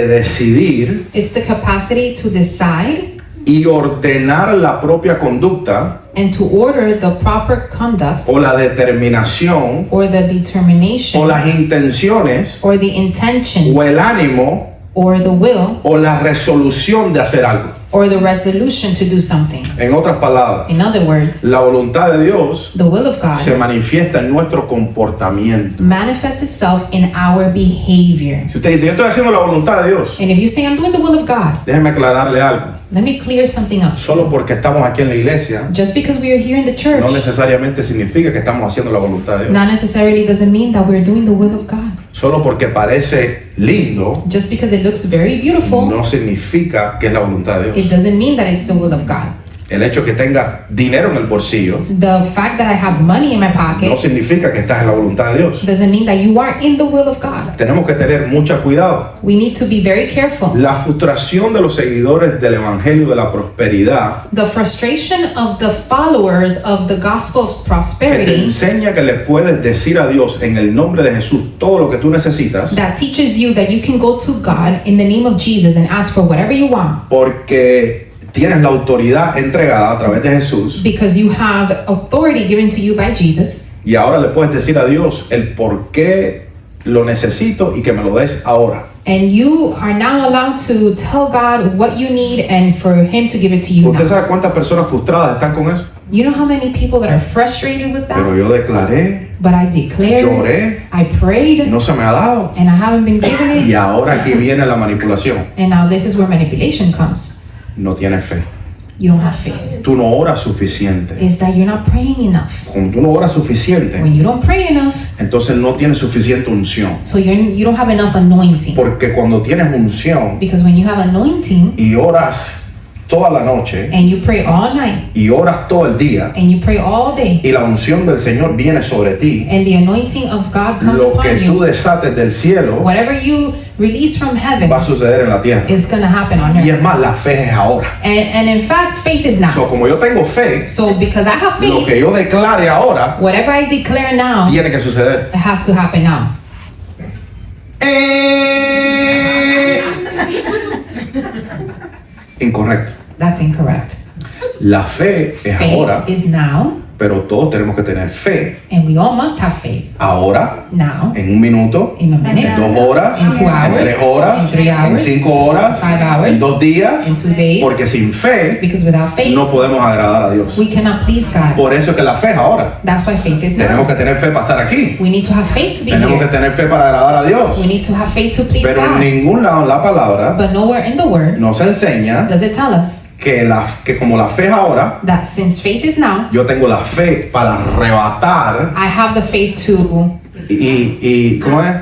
S2: decidir
S1: It's the capacity to decide
S2: y ordenar la propia conducta
S1: and to order the proper conduct
S2: o la determinación
S1: or the determination
S2: o las intenciones
S1: or the intentions
S2: o el ánimo
S1: or the will
S2: o la resolución de hacer algo.
S1: or the resolution to do something.
S2: En otras palabras,
S1: In other words,
S2: la voluntad de Dios
S1: the will of God
S2: se manifiesta en nuestro comportamiento.
S1: manifests itself in our behavior.
S2: Si usted dice, yo estoy haciendo la voluntad de Dios,
S1: And if you say, I'm doing the will of God,
S2: déjeme aclararle algo.
S1: let me clear something up.
S2: Solo porque estamos aquí en la iglesia,
S1: Just because we are here in the church,
S2: no necesariamente significa que estamos haciendo la voluntad de Dios.
S1: not necessarily doesn't mean that we're doing the will of God.
S2: Solo porque parece lindo,
S1: Just because it looks very beautiful,
S2: no significa que es la voluntad de Dios.
S1: it doesn't mean that it's the will of God.
S2: El hecho que tenga dinero en el bolsillo
S1: The fact that I have money in my
S2: no
S1: pocket
S2: significa que estás en la voluntad de Dios.
S1: doesn't mean that you are in the will of God.
S2: Tenemos que tener mucho cuidado.
S1: We need to be very careful.
S2: La frustración de los seguidores del Evangelio de la Prosperidad
S1: The frustration of the followers of the gospel of
S2: que te
S1: prosperity
S2: enseña que le puedes decir a Dios en el nombre de Jesús todo lo que tú necesitas
S1: that teaches you that you can go to God in the name of Jesus and ask for whatever you want
S2: porque tienes la autoridad entregada a través de Jesús
S1: because you have authority given to you by Jesus.
S2: y ahora le puedes decir a Dios el por qué lo necesito y que me lo des ahora.
S1: And you are now allowed to tell God what you need and for Him to give it to you
S2: ¿Usted
S1: now.
S2: sabe cuántas personas frustradas están con eso?
S1: You know how many people that are frustrated with
S2: Pero
S1: that?
S2: yo declaré,
S1: But I declared,
S2: lloré,
S1: I prayed,
S2: no se me ha dado.
S1: and I haven't been given it.
S2: Y ahora aquí viene la manipulación.
S1: And now this is where manipulation comes.
S2: No tienes fe.
S1: You don't have faith.
S2: Tú no oras suficiente.
S1: Is that you're not praying enough.
S2: Cuando tú no oras suficiente,
S1: When you don't pray enough,
S2: entonces no tienes suficiente unción.
S1: so you don't have enough anointing.
S2: Porque cuando tienes unción
S1: Because when you have anointing
S2: y oras toda la noche
S1: and you pray all night
S2: y oras todo el día
S1: and you pray all day
S2: y la unción del Señor viene sobre ti,
S1: and the anointing of God comes
S2: lo que
S1: upon
S2: tú
S1: you,
S2: desates del cielo
S1: whatever you release from heaven
S2: va a suceder en la tierra.
S1: is going to happen on
S2: Y
S1: earth.
S2: es más, la fe es ahora.
S1: And in fact, faith is now.
S2: So, como yo tengo fe,
S1: So because I have
S2: lo
S1: faith,
S2: que yo declare ahora
S1: whatever I declare now,
S2: tiene que suceder.
S1: it has to happen now.
S2: Incorrecto.
S1: That's incorrect.
S2: La fe es ahora,
S1: Faith is now,
S2: pero todos tenemos que tener fe
S1: and we all must have faith
S2: ahora,
S1: now,
S2: en un minuto,
S1: in a minute,
S2: en 2 horas,
S1: in 2
S2: en
S1: hours,
S2: 3 horas,
S1: in 3
S2: en
S1: hours,
S2: 5 horas,
S1: 5 hours,
S2: en 2 días,
S1: in 2 days,
S2: porque sin fe
S1: because without faith,
S2: no podemos agradar a Dios.
S1: we cannot please God.
S2: Por eso es que la fe es ahora.
S1: That's why faith is
S2: Tenemos
S1: now.
S2: que tener fe para estar aquí.
S1: We need to have faith to be
S2: Tenemos que
S1: here.
S2: tener fe para agradar a Dios.
S1: We need to have faith to please
S2: Pero en
S1: God.
S2: ningún lado en la palabra
S1: But nowhere in the Word
S2: nos enseña
S1: does it tell us
S2: que como la fe es ahora,
S1: that since faith is now,
S2: yo tengo la fe para arrebatar
S1: I have the faith to
S2: ¿cómo es?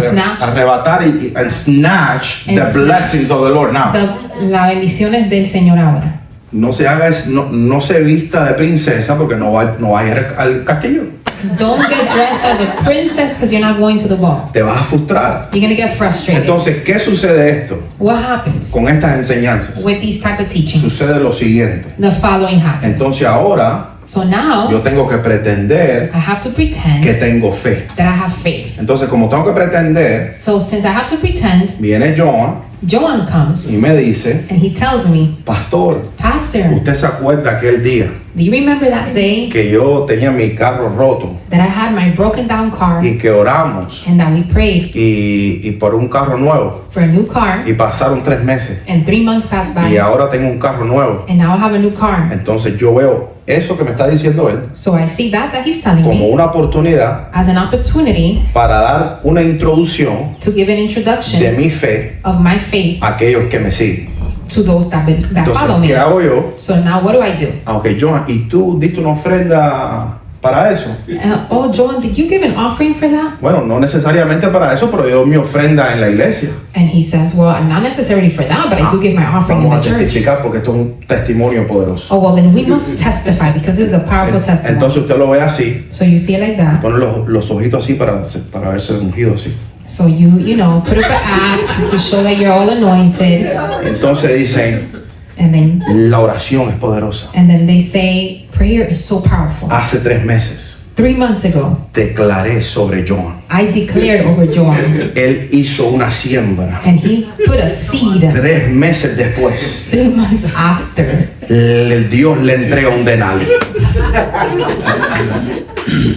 S1: snatch.
S2: Arrebatar and snatch
S1: And
S2: the
S1: snatch.
S2: blessings of the Lord. Now,
S1: Las bendiciones del Señor ahora.
S2: no se vista de princesa porque no va a ir al castillo.
S1: Don't get dressed as a princess because you're not going to the ball.
S2: Te vas a frustrar.
S1: You're going to get frustrated.
S2: Entonces, ¿qué sucede esto
S1: What happens
S2: con estas enseñanzas?
S1: with these type of teachings?
S2: Sucede lo siguiente.
S1: The following happens.
S2: Entonces ahora
S1: So now
S2: yo tengo que pretender
S1: I have to pretend
S2: que tengo fe.
S1: that I have faith.
S2: Entonces, como tengo que pretender,
S1: So since I have to pretend,
S2: viene John
S1: John comes
S2: y me dice,
S1: and he tells me,
S2: pastor,
S1: Pastor,
S2: ¿usted se acuerda aquel día
S1: do you remember that day
S2: que yo tenía mi carro roto
S1: that I had my broken down car
S2: y que oramos
S1: and that we prayed
S2: y por un carro nuevo
S1: for a new car
S2: y pasaron 3 meses
S1: and 3 months passed
S2: y
S1: by
S2: ahora tengo un carro nuevo?
S1: and now I have a new car?
S2: Entonces yo veo eso que me está diciendo él
S1: So I see that he's telling
S2: como
S1: me
S2: una oportunidad
S1: as an opportunity
S2: para dar una introducción
S1: to give an
S2: de
S1: introduction
S2: mi fe
S1: of my faith
S2: a aquellos que me siguen.
S1: to those that follow
S2: Entonces,
S1: me.
S2: ¿qué hago yo?
S1: So now what do I do?
S2: Ok, John, ¿y tú diste una ofrenda para eso?
S1: Oh, John, did you give an offering for that?
S2: Bueno, no necesariamente para eso, pero yo doy mi ofrenda en la iglesia.
S1: And he says, well, not necessarily for that, but I do give my offering in
S2: Vamos
S1: the
S2: a
S1: church.
S2: testificar porque esto es un testimonio poderoso.
S1: Oh, well, then we must testify because it's a powerful testimony.
S2: Entonces usted lo ve así,
S1: So you see it like that.
S2: pone los ojitos así para verse ungido así.
S1: So you know, put up an act to show that you're all anointed.
S2: Entonces dicen,
S1: And
S2: la oración es poderosa.
S1: then they say, prayer is so powerful.
S2: Hace 3 meses
S1: 3 months ago,
S2: declaré sobre John.
S1: I declared over John,
S2: Él hizo una siembra.
S1: and he put a seed.
S2: 3 meses después,
S1: 3 months after,
S2: Dios le entrega un denario.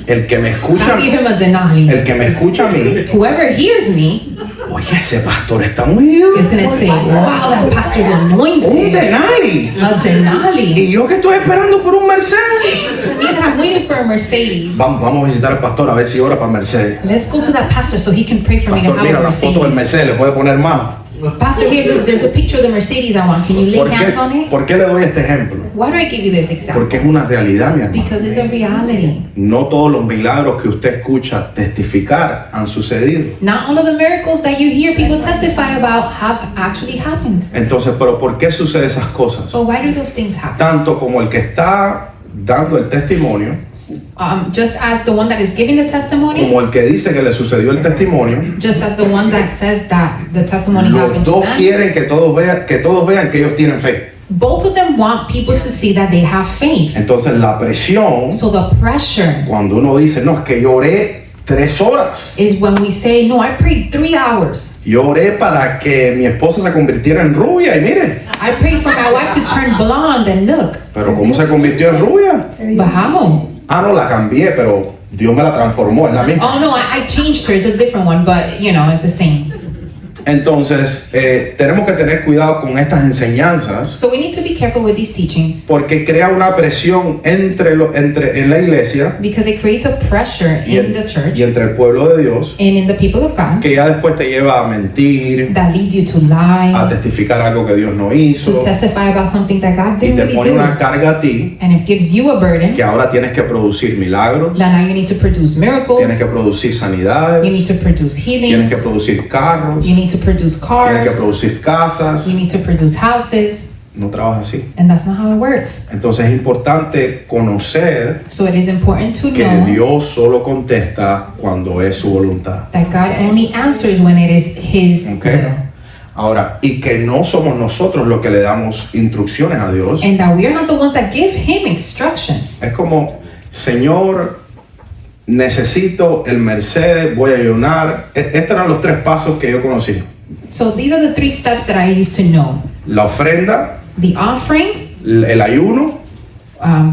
S2: El que me escucha,
S1: I gave him a denali.
S2: el que me escucha a mí,
S1: Whoever hears me
S2: oye, ese pastor está ungido.
S1: is gonna say, wow, that pastor's
S2: Un
S1: anointed.
S2: denari.
S1: A denali.
S2: Y yo que estoy esperando por un Mercedes.
S1: Me that I'm waiting for a Mercedes.
S2: Vamos a visitar al pastor a ver si ora para Mercedes.
S1: Let's go to that pastor so he can pray for me to
S2: Pastor,
S1: have
S2: mira
S1: a
S2: la foto del
S1: Mercedes.
S2: Mercedes, le puede poner mano.
S1: Pastor, here, look, there's a picture of the Mercedes I want. Can you lay hands on it?
S2: ¿Por qué le doy este ejemplo?
S1: Why do I give you this example?
S2: Porque es una realidad, mi hermano.
S1: Because it's a reality.
S2: No todos los milagros que usted escucha testificar han sucedido.
S1: Not all of the miracles that you hear people testify about have actually happened.
S2: Entonces, ¿pero por qué suceden esas cosas?
S1: But why do those things happen?
S2: Tanto como el que está dando el testimonio,
S1: Just as the one that is giving the testimony,
S2: como el que dice que le sucedió el testimonio,
S1: just as the one that says that the testimony
S2: los
S1: happened to
S2: dos
S1: them.
S2: quieren que todos vean que ellos tienen fe.
S1: Both of them want people to see that they have faith.
S2: Entonces la presión,
S1: So the pressure
S2: cuando uno dice, no, es que yo oré 3 horas.
S1: is when we say, no, I prayed 3 hours.
S2: Yo oré para que mi esposa se convirtiera en rubia y mire,
S1: I prayed for my wife to turn blonde and look.
S2: pero ¿cómo se convirtió en rubia?
S1: But how?
S2: Ah, no, la cambié, pero Dios me la transformó, es la misma.
S1: Oh no, I changed her. It's a different one, but you know, it's the same.
S2: Entonces, tenemos que tener cuidado con estas enseñanzas
S1: So we need to be careful with these teachings
S2: porque crea una presión en la iglesia
S1: because it creates a pressure
S2: y,
S1: in the church
S2: y entre el pueblo de Dios
S1: and in the people of God
S2: que ya después te lleva a mentir,
S1: that lead you to
S2: a
S1: lie,
S2: testificar algo que Dios no hizo
S1: to testify about something that God
S2: y
S1: didn't
S2: te
S1: really
S2: pone
S1: do.
S2: una carga a ti
S1: And it gives you a burden
S2: que ahora tienes que producir milagros,
S1: that now you need to produce miracles,
S2: tienes que producir
S1: you need
S2: sanidades,
S1: to produce
S2: tienes
S1: healings,
S2: que producir carros,
S1: you need to produce
S2: tienes que
S1: cars,
S2: producir casas.
S1: you need to produce houses,
S2: No trabaja así.
S1: and that's not how it works.
S2: Entonces es importante conocer
S1: So it is important to
S2: que
S1: know
S2: Dios solo contesta cuando es su voluntad.
S1: that God only answers when it is His
S2: ¿Ok?
S1: will.
S2: Ahora, y que no somos nosotros los que le damos instrucciones a Dios.
S1: And that we are not the ones that give Him instructions.
S2: Es como, Señor, necesito el Mercedes, voy a ayunar. Estos eran los 3 pasos que yo conocí.
S1: So these are the 3 steps that I used to know:
S2: La ofrenda,
S1: the offering,
S2: el ayuno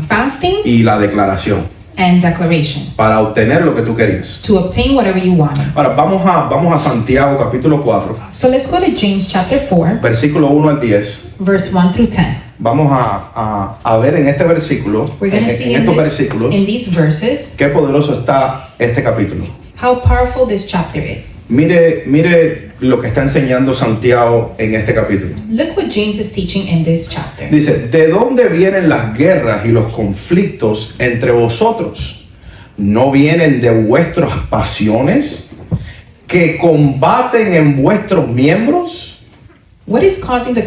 S1: fasting,
S2: y la declaración
S1: and declaration
S2: para obtener lo que tú querías.
S1: to obtain whatever you wanted.
S2: Ahora, vamos a Santiago capítulo 4,
S1: So let's go to James chapter 4,
S2: versículo 1 al 10.
S1: verse 1 through 10.
S2: Vamos a ver en este versículo,
S1: We're going to see
S2: en
S1: in,
S2: estos versículos,
S1: in these verses
S2: qué poderoso está este capítulo.
S1: how powerful this chapter is.
S2: Mire lo que está enseñando Santiago en este capítulo.
S1: Look what James is teaching in this chapter.
S2: Dice, ¿de dónde vienen las guerras y los conflictos entre vosotros? ¿no vienen de vuestras pasiones que combaten en vuestros miembros?
S1: What is causing the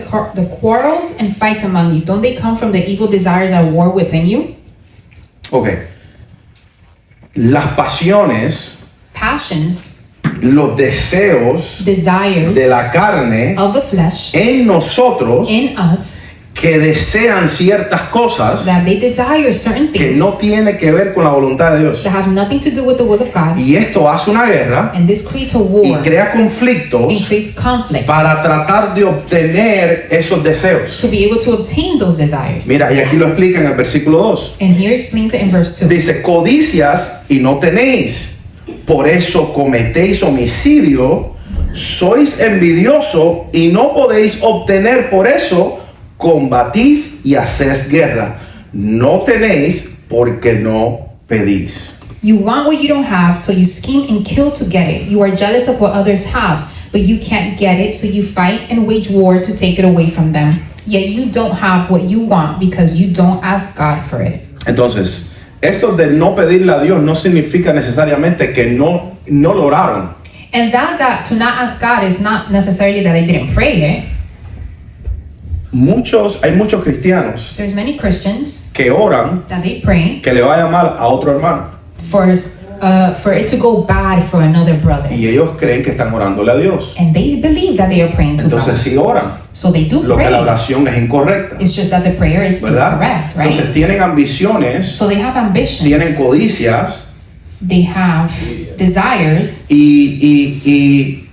S1: quarrels and fights among you? Don't they come from the evil desires at war within you?
S2: Ok. Las pasiones,
S1: Passions,
S2: los deseos
S1: desires
S2: de la carne
S1: of the flesh
S2: en nosotros
S1: in us,
S2: que desean ciertas cosas
S1: that they desire certain
S2: que
S1: things
S2: no tiene que ver con la voluntad de Dios.
S1: that have nothing to do with the will of God,
S2: Y esto hace una guerra
S1: and this creates a
S2: y
S1: war
S2: crea
S1: and
S2: conflictos
S1: creates conflict
S2: para tratar de obtener esos deseos.
S1: to be able to obtain those desires.
S2: Mira, y aquí lo explica en el versículo 2.
S1: And here it explains it in verse 2.
S2: Dice, codicias y no tenéis, por eso cometéis homicidio, sois envidioso y no podéis obtener, por eso combatís y hacéis guerra. No tenéis porque no pedís.
S1: You want what you don't have, so you scheme and kill to get it. You are jealous of what others have, but you can't get it, so you fight and wage war to take it away from them. Yet you don't have what you want because you don't ask God for it.
S2: Entonces, esto de no pedirle a Dios no significa necesariamente que no lo oraron.
S1: And that to not ask God is not necessarily that they didn't pray it.
S2: Hay muchos cristianos
S1: There's many Christians
S2: que oran
S1: that they pray
S2: que le vaya mal a otro hermano.
S1: for it to go bad for another brother.
S2: Y ellos creen que están orándole a Dios.
S1: And they believe that they are praying to
S2: Entonces
S1: God.
S2: sí oran,
S1: So they do
S2: lo que la
S1: pray.
S2: oración es incorrecta,
S1: It's just that the prayer is
S2: ¿verdad?
S1: incorrect, right?
S2: Entonces tienen ambiciones,
S1: So they have ambitions.
S2: tienen codicias
S1: They have desires,
S2: y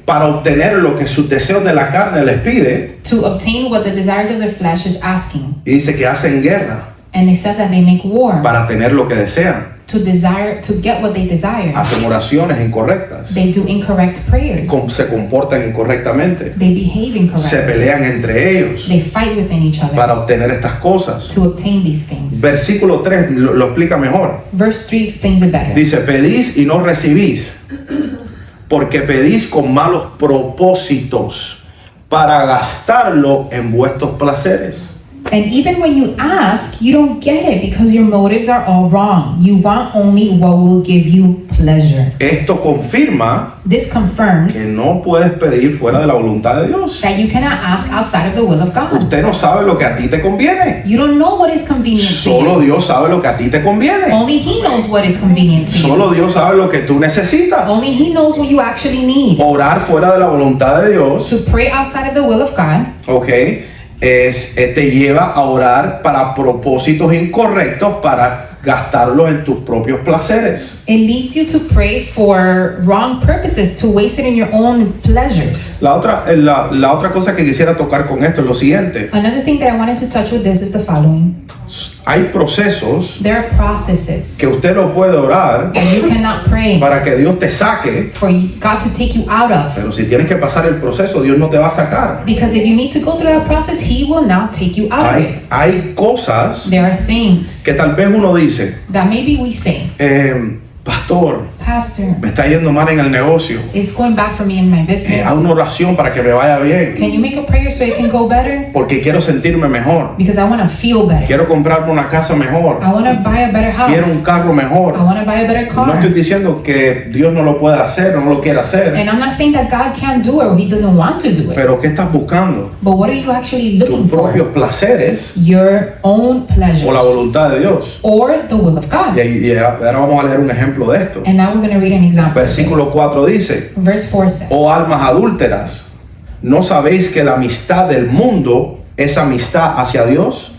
S2: para obtener lo que sus deseos de la carne les pide,
S1: to obtain what the desires of their flesh is asking.
S2: y dice que hacen guerra
S1: And it says that they make war
S2: para tener lo que desean.
S1: to get what they desire.
S2: Hacen oraciones incorrectas,
S1: They do incorrect prayers.
S2: se comportan incorrectamente,
S1: They behave
S2: se
S1: incorrectly.
S2: pelean entre ellos
S1: They fight within each other
S2: para obtener estas cosas.
S1: to obtain these things.
S2: Versículo 3 lo explica mejor.
S1: Verse 3 explains it better.
S2: Dice, pedís y no recibís, porque pedís con malos propósitos para gastarlo en vuestros placeres.
S1: And even when you ask, you don't get it because your motives are all wrong. You want only what will give you pleasure.
S2: Esto confirma
S1: This
S2: que
S1: confirms
S2: no puedes pedir fuera de la voluntad de Dios.
S1: that you cannot ask outside of the will of God.
S2: Usted no sabe lo que a ti te conviene.
S1: You don't know what is convenient to
S2: Solo
S1: you.
S2: Dios sabe lo que a ti te conviene.
S1: Only He knows what is convenient to you.
S2: Solo Dios sabe lo que tú necesitas.
S1: Only He knows what you actually need.
S2: Orar fuera de la voluntad de Dios,
S1: To pray outside of the will of God
S2: ok, te lleva a orar para propósitos incorrectos, para gastarlos en tus propios placeres.
S1: it leads you to pray for wrong purposes, to waste it in your own pleasures.
S2: La otra cosa que quisiera tocar con esto es lo siguiente.
S1: Another thing that I wanted to touch with this is the following.
S2: Hay procesos
S1: There are processes
S2: que usted no puede orar
S1: that you cannot pray
S2: para que Dios te saque,
S1: for God to take you out of.
S2: pero si tienes que pasar el proceso, Dios no te va a sacar.
S1: Because if you need to go through that process, He will not take you out of it.
S2: Hay cosas
S1: There are things
S2: que tal vez uno dice,
S1: that maybe we say,
S2: pastor,
S1: Pastor,
S2: me está yendo mal en el negocio.
S1: it's going bad for me in my business.
S2: Haz una oración para que me vaya bien,
S1: Can you make a prayer so it can go better?
S2: porque quiero sentirme mejor.
S1: Because I want to feel better.
S2: Quiero comprarme una casa mejor.
S1: I want to buy a better
S2: Quiero un
S1: house.
S2: carro mejor.
S1: I want to buy a better
S2: No estoy
S1: car.
S2: diciendo que Dios no lo pueda hacer o no lo quiera hacer,
S1: And I'm not saying that God can't do it or He doesn't want to do it.
S2: pero ¿qué estás buscando?
S1: But what are you actually
S2: ¿Tus
S1: looking
S2: propios
S1: for?
S2: placeres
S1: Your own
S2: o la
S1: pleasures
S2: voluntad de Dios?
S1: or the will of God.
S2: Y ahora vamos a leer un ejemplo de esto.
S1: And now we're going to read an example. of this.
S2: Versículo 4 dice,
S1: Verse 4 says,
S2: oh almas adúlteras, ¿no sabéis que la amistad del mundo es amistad hacia Dios?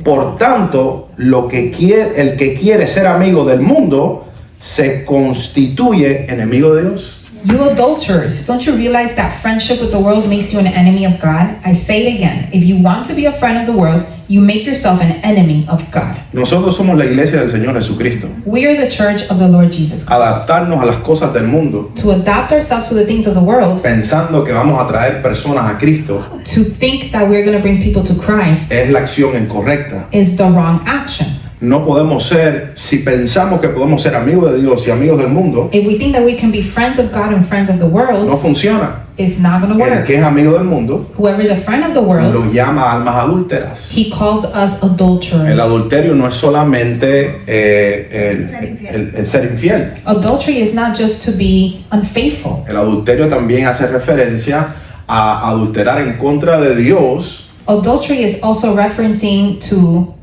S2: Por tanto, el que quiere ser amigo del mundo se constituye enemigo de Dios.
S1: You adulterers, don't you realize that friendship with the world makes you an enemy of God? I say it again. If you want to be a friend of the world, you make yourself an enemy of God.
S2: Nosotros somos la iglesia del Señor Jesucristo.
S1: We are the church of the Lord Jesus Christ.
S2: Adaptarnos a las cosas del mundo,
S1: To adapt ourselves to the things of the world,
S2: pensando que vamos a traer personas a Cristo,
S1: to think that we're going to bring people to Christ,
S2: es la acción incorrecta.
S1: is the wrong action.
S2: no podemos ser, si pensamos que podemos ser amigos de Dios y amigos del mundo,
S1: If we think that we can be friends of God and friends of the
S2: no
S1: world,
S2: funciona.
S1: it's not going to
S2: El
S1: work.
S2: que es amigo del mundo
S1: Whoever is a friend of the world,
S2: lo llama almas adúlteras.
S1: he calls us
S2: El
S1: adulterers.
S2: adulterio no es solamente el ser infiel.
S1: Adultery is not just to be unfaithful.
S2: El adulterio también hace referencia a adulterar en contra de Dios,
S1: Adultery is also referencing to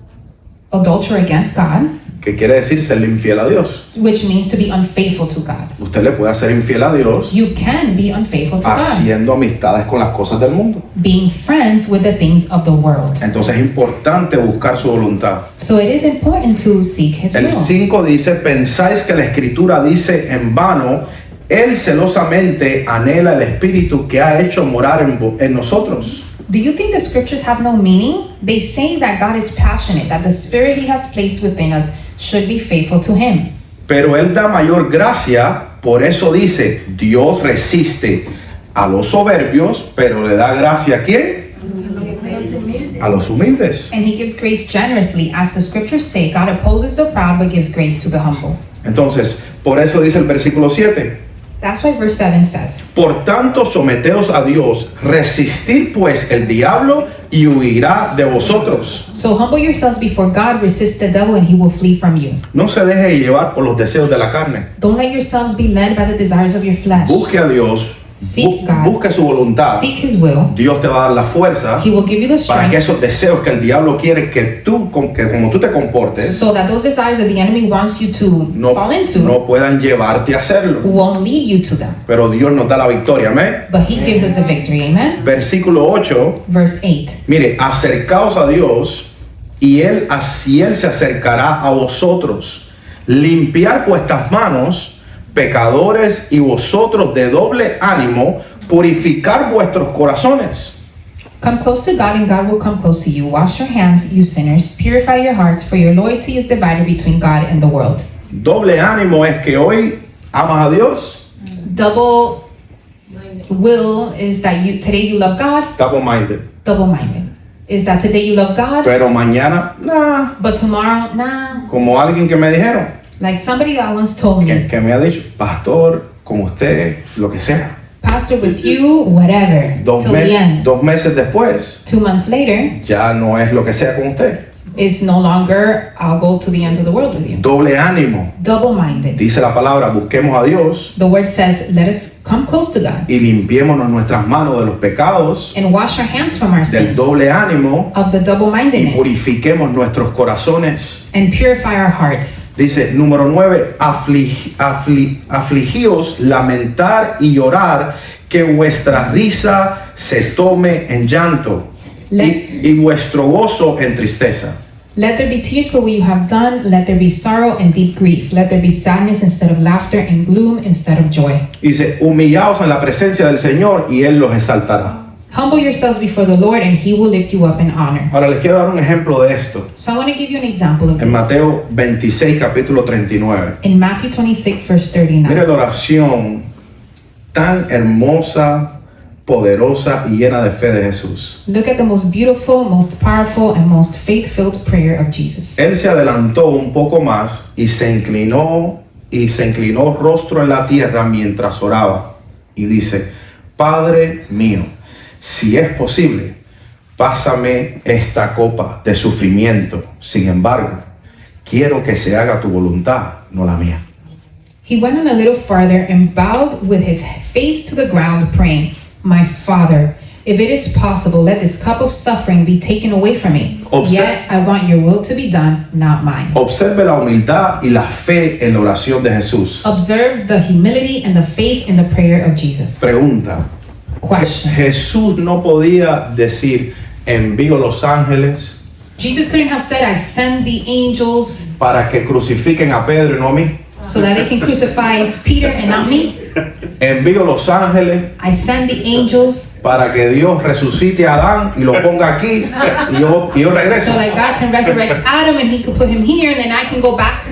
S1: adultery against God,
S2: que quiere decir serle infiel a Dios.
S1: which means to be unfaithful to God.
S2: Usted le puede hacer infiel a Dios
S1: You can be unfaithful to God,
S2: haciendo amistades con las cosas del mundo.
S1: being friends with the things of the world.
S2: Entonces es importante buscar su voluntad.
S1: So it is important to seek His
S2: El
S1: will.
S2: 5 dice, pensáis que la escritura dice en vano, Él celosamente anhela el espíritu que ha hecho morar en nosotros.
S1: Do you think the scriptures have no meaning? They say that God is passionate, that the spirit He has placed within us should be faithful to Him.
S2: Pero Él da mayor gracia, por eso dice, Dios resiste a los soberbios, pero le da gracia ¿a quién? A los humildes.
S1: And He gives grace generously. As the scriptures say, God opposes the proud but gives grace to the humble.
S2: Entonces, por eso dice el versículo 7.
S1: That's why verse 7 says,
S2: Por tanto, someteos a Dios, resistid pues el diablo y huirá de vosotros.
S1: so humble yourselves before God, resist the devil, and he will flee from you.
S2: No se deje llevar por los deseos de la carne.
S1: Don't let yourselves be led by the desires of your flesh.
S2: Busque a Dios,
S1: Seek God.
S2: busque su voluntad.
S1: Seek His will.
S2: Dios te va a dar la fuerza
S1: He will give you the
S2: para que
S1: strength
S2: esos deseos que el diablo quiere que como tú te comportes,
S1: so that those desires that the enemy wants you to
S2: no,
S1: fall into
S2: no puedan llevarte a hacerlo.
S1: won't lead you to them.
S2: Pero Dios nos da la victoria, amén.
S1: But He gives us the victory. Amen.
S2: Versículo 8,
S1: Verse 8.
S2: mire, acercaos a Dios y Él se acercará a vosotros. Limpiar vuestras manos, pecadores, y vosotros de doble ánimo, purificar vuestros corazones.
S1: Come close to God, and God will come close to you. Wash your hands, you sinners. Purify your hearts, for your loyalty is divided between God and the world.
S2: Doble ánimo es que hoy amas a Dios,
S1: Double will is that today you love God.
S2: double minded,
S1: Double-minded is that today you love God,
S2: pero mañana, nah,
S1: but tomorrow, nah.
S2: como alguien que me dijeron,
S1: Like somebody that once told me,
S2: que me ha dicho, pastor, con usted, lo que sea.
S1: Pastor, with you, whatever, till the end.
S2: 2 meses después,
S1: 2 months later,
S2: ya no es lo que sea con usted.
S1: it's no longer, I'll go to the end of the world with you.
S2: Doble ánimo.
S1: Double-minded.
S2: Dice la palabra, busquemos a Dios
S1: The word says, let us come close to God
S2: y limpiémonos nuestras manos de los pecados,
S1: and wash our hands from our
S2: del
S1: sins,
S2: doble ánimo,
S1: of the
S2: y
S1: double-mindedness,
S2: purifiquemos nuestros corazones.
S1: and purify our hearts.
S2: Dice, número 9, afligíos, lamentar y llorar, que vuestra risa se tome en llanto y vuestro gozo en tristeza.
S1: Let there be tears for what you have done. Let there be sorrow and deep grief. Let there be sadness instead of laughter and gloom instead of joy.
S2: Dice, humillaos en la presencia del Señor y Él los exaltará.
S1: Humble yourselves before the Lord, and He will lift you up in honor.
S2: Ahora les quiero dar un ejemplo de esto.
S1: So I want to give you an example of
S2: En
S1: this.
S2: Mateo 26, capítulo 39.
S1: In Matthew 26, verse 39.
S2: Mira la oración tan hermosa, poderosa y llena de fe de Jesús.
S1: Look at the most beautiful, most powerful, and most faith-filled prayer of Jesus.
S2: Él se adelantó un poco más y se inclinó rostro en la tierra mientras oraba y dice, Padre mío, si es posible, pásame esta copa de sufrimiento. Sin embargo, quiero que se haga tu voluntad, no la mía.
S1: He went on a little farther and bowed with his face to the ground, praying, My Father, if it is possible, let this cup of suffering be taken away from me. Yet I want your will to be done, not mine.
S2: Observe la humildad y la fe en la oración de Jesús.
S1: Observe the humility and the faith in the prayer of Jesus.
S2: Pregunta.
S1: Question.
S2: Jesús no podía decir, envío los ángeles
S1: Jesus couldn't have said, I send the angels
S2: para que crucifiquen a Pedro y no a mí.
S1: so that they can crucify Peter and not me.
S2: Envío los ángeles
S1: I send the angels
S2: para que Dios resucite a Adán y lo ponga aquí y yo regreso.
S1: so that God can resurrect Adam and He could put him here, and then I can go back.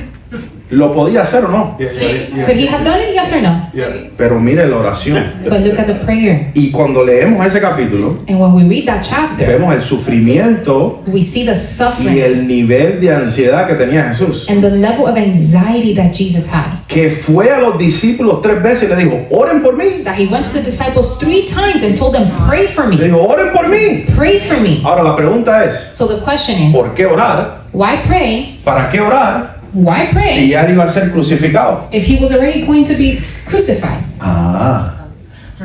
S2: ¿Lo podía hacer o no?
S1: Could he have done it? Yes or no?
S2: Pero mire la oración.
S1: But look at the prayer.
S2: Y cuando leemos ese capítulo,
S1: And when we read that chapter,
S2: vemos el sufrimiento
S1: we see the
S2: y
S1: suffering
S2: el nivel de ansiedad que tenía Jesús.
S1: and the level of anxiety that Jesus had.
S2: Que fue a los discípulos 3 veces y le dijo, oren por mí.
S1: That he went to the disciples 3 times and told them, pray for
S2: Le
S1: me.
S2: dijo, oren por mí.
S1: Pray for me.
S2: Ahora la pregunta es,
S1: So the question is,
S2: ¿por qué orar?
S1: why pray?
S2: ¿Para qué orar?
S1: Why
S2: Si
S1: pray
S2: ya iba a ser crucificado.
S1: if he was already going to be crucified?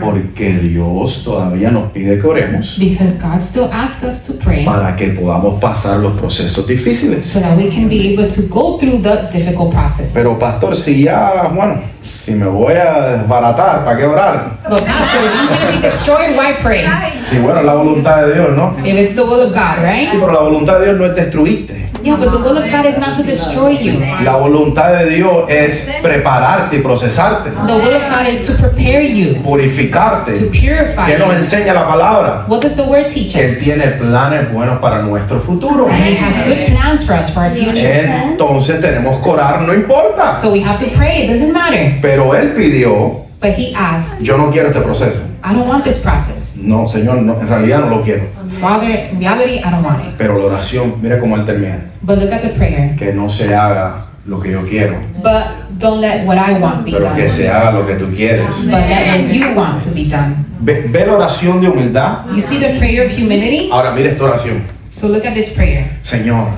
S2: Porque Dios todavía nos pide que oremos
S1: Because God still asks us to pray
S2: para que podamos pasar los procesos difíciles.
S1: so that we can be able to go through the difficult processes.
S2: Pero pastor, si ya, bueno, si me voy a desbaratar, ¿para qué orar?
S1: But pastor, if I'm going to be destroyed, why pray?
S2: Si bueno, es la voluntad de Dios, ¿no?
S1: If it's the will of God,
S2: Sí,
S1: right?
S2: pero la voluntad de Dios no es destruirte.
S1: Yeah, but the will of God is not to destroy you.
S2: La voluntad de Dios es prepararte y procesarte,
S1: The will of God is to prepare you,
S2: purificarte.
S1: to purify
S2: ¿Qué nos
S1: you.
S2: enseña la palabra?
S1: What does the word teach
S2: Que Él
S1: us?
S2: tiene planes buenos para nuestro futuro.
S1: That He has good plans for us, for our future.
S2: Entonces tenemos que orar, no importa.
S1: So we have to pray, it doesn't matter.
S2: Pero Él pidió,
S1: But He asked,
S2: yo no quiero este proceso.
S1: I don't want this process.
S2: No, Señor, no, en realidad no lo quiero.
S1: Father, in reality, I don't want it.
S2: Pero la oración, mire cómo Él termina.
S1: But look at the prayer.
S2: Que no se haga lo que yo quiero,
S1: But don't let what I want be
S2: pero
S1: done.
S2: que se haga lo que tú quieres.
S1: But let what you want to be done.
S2: Ve la oración de humildad.
S1: You see the prayer of humility?
S2: Ahora mire esta oración.
S1: So look at this prayer.
S2: Señor,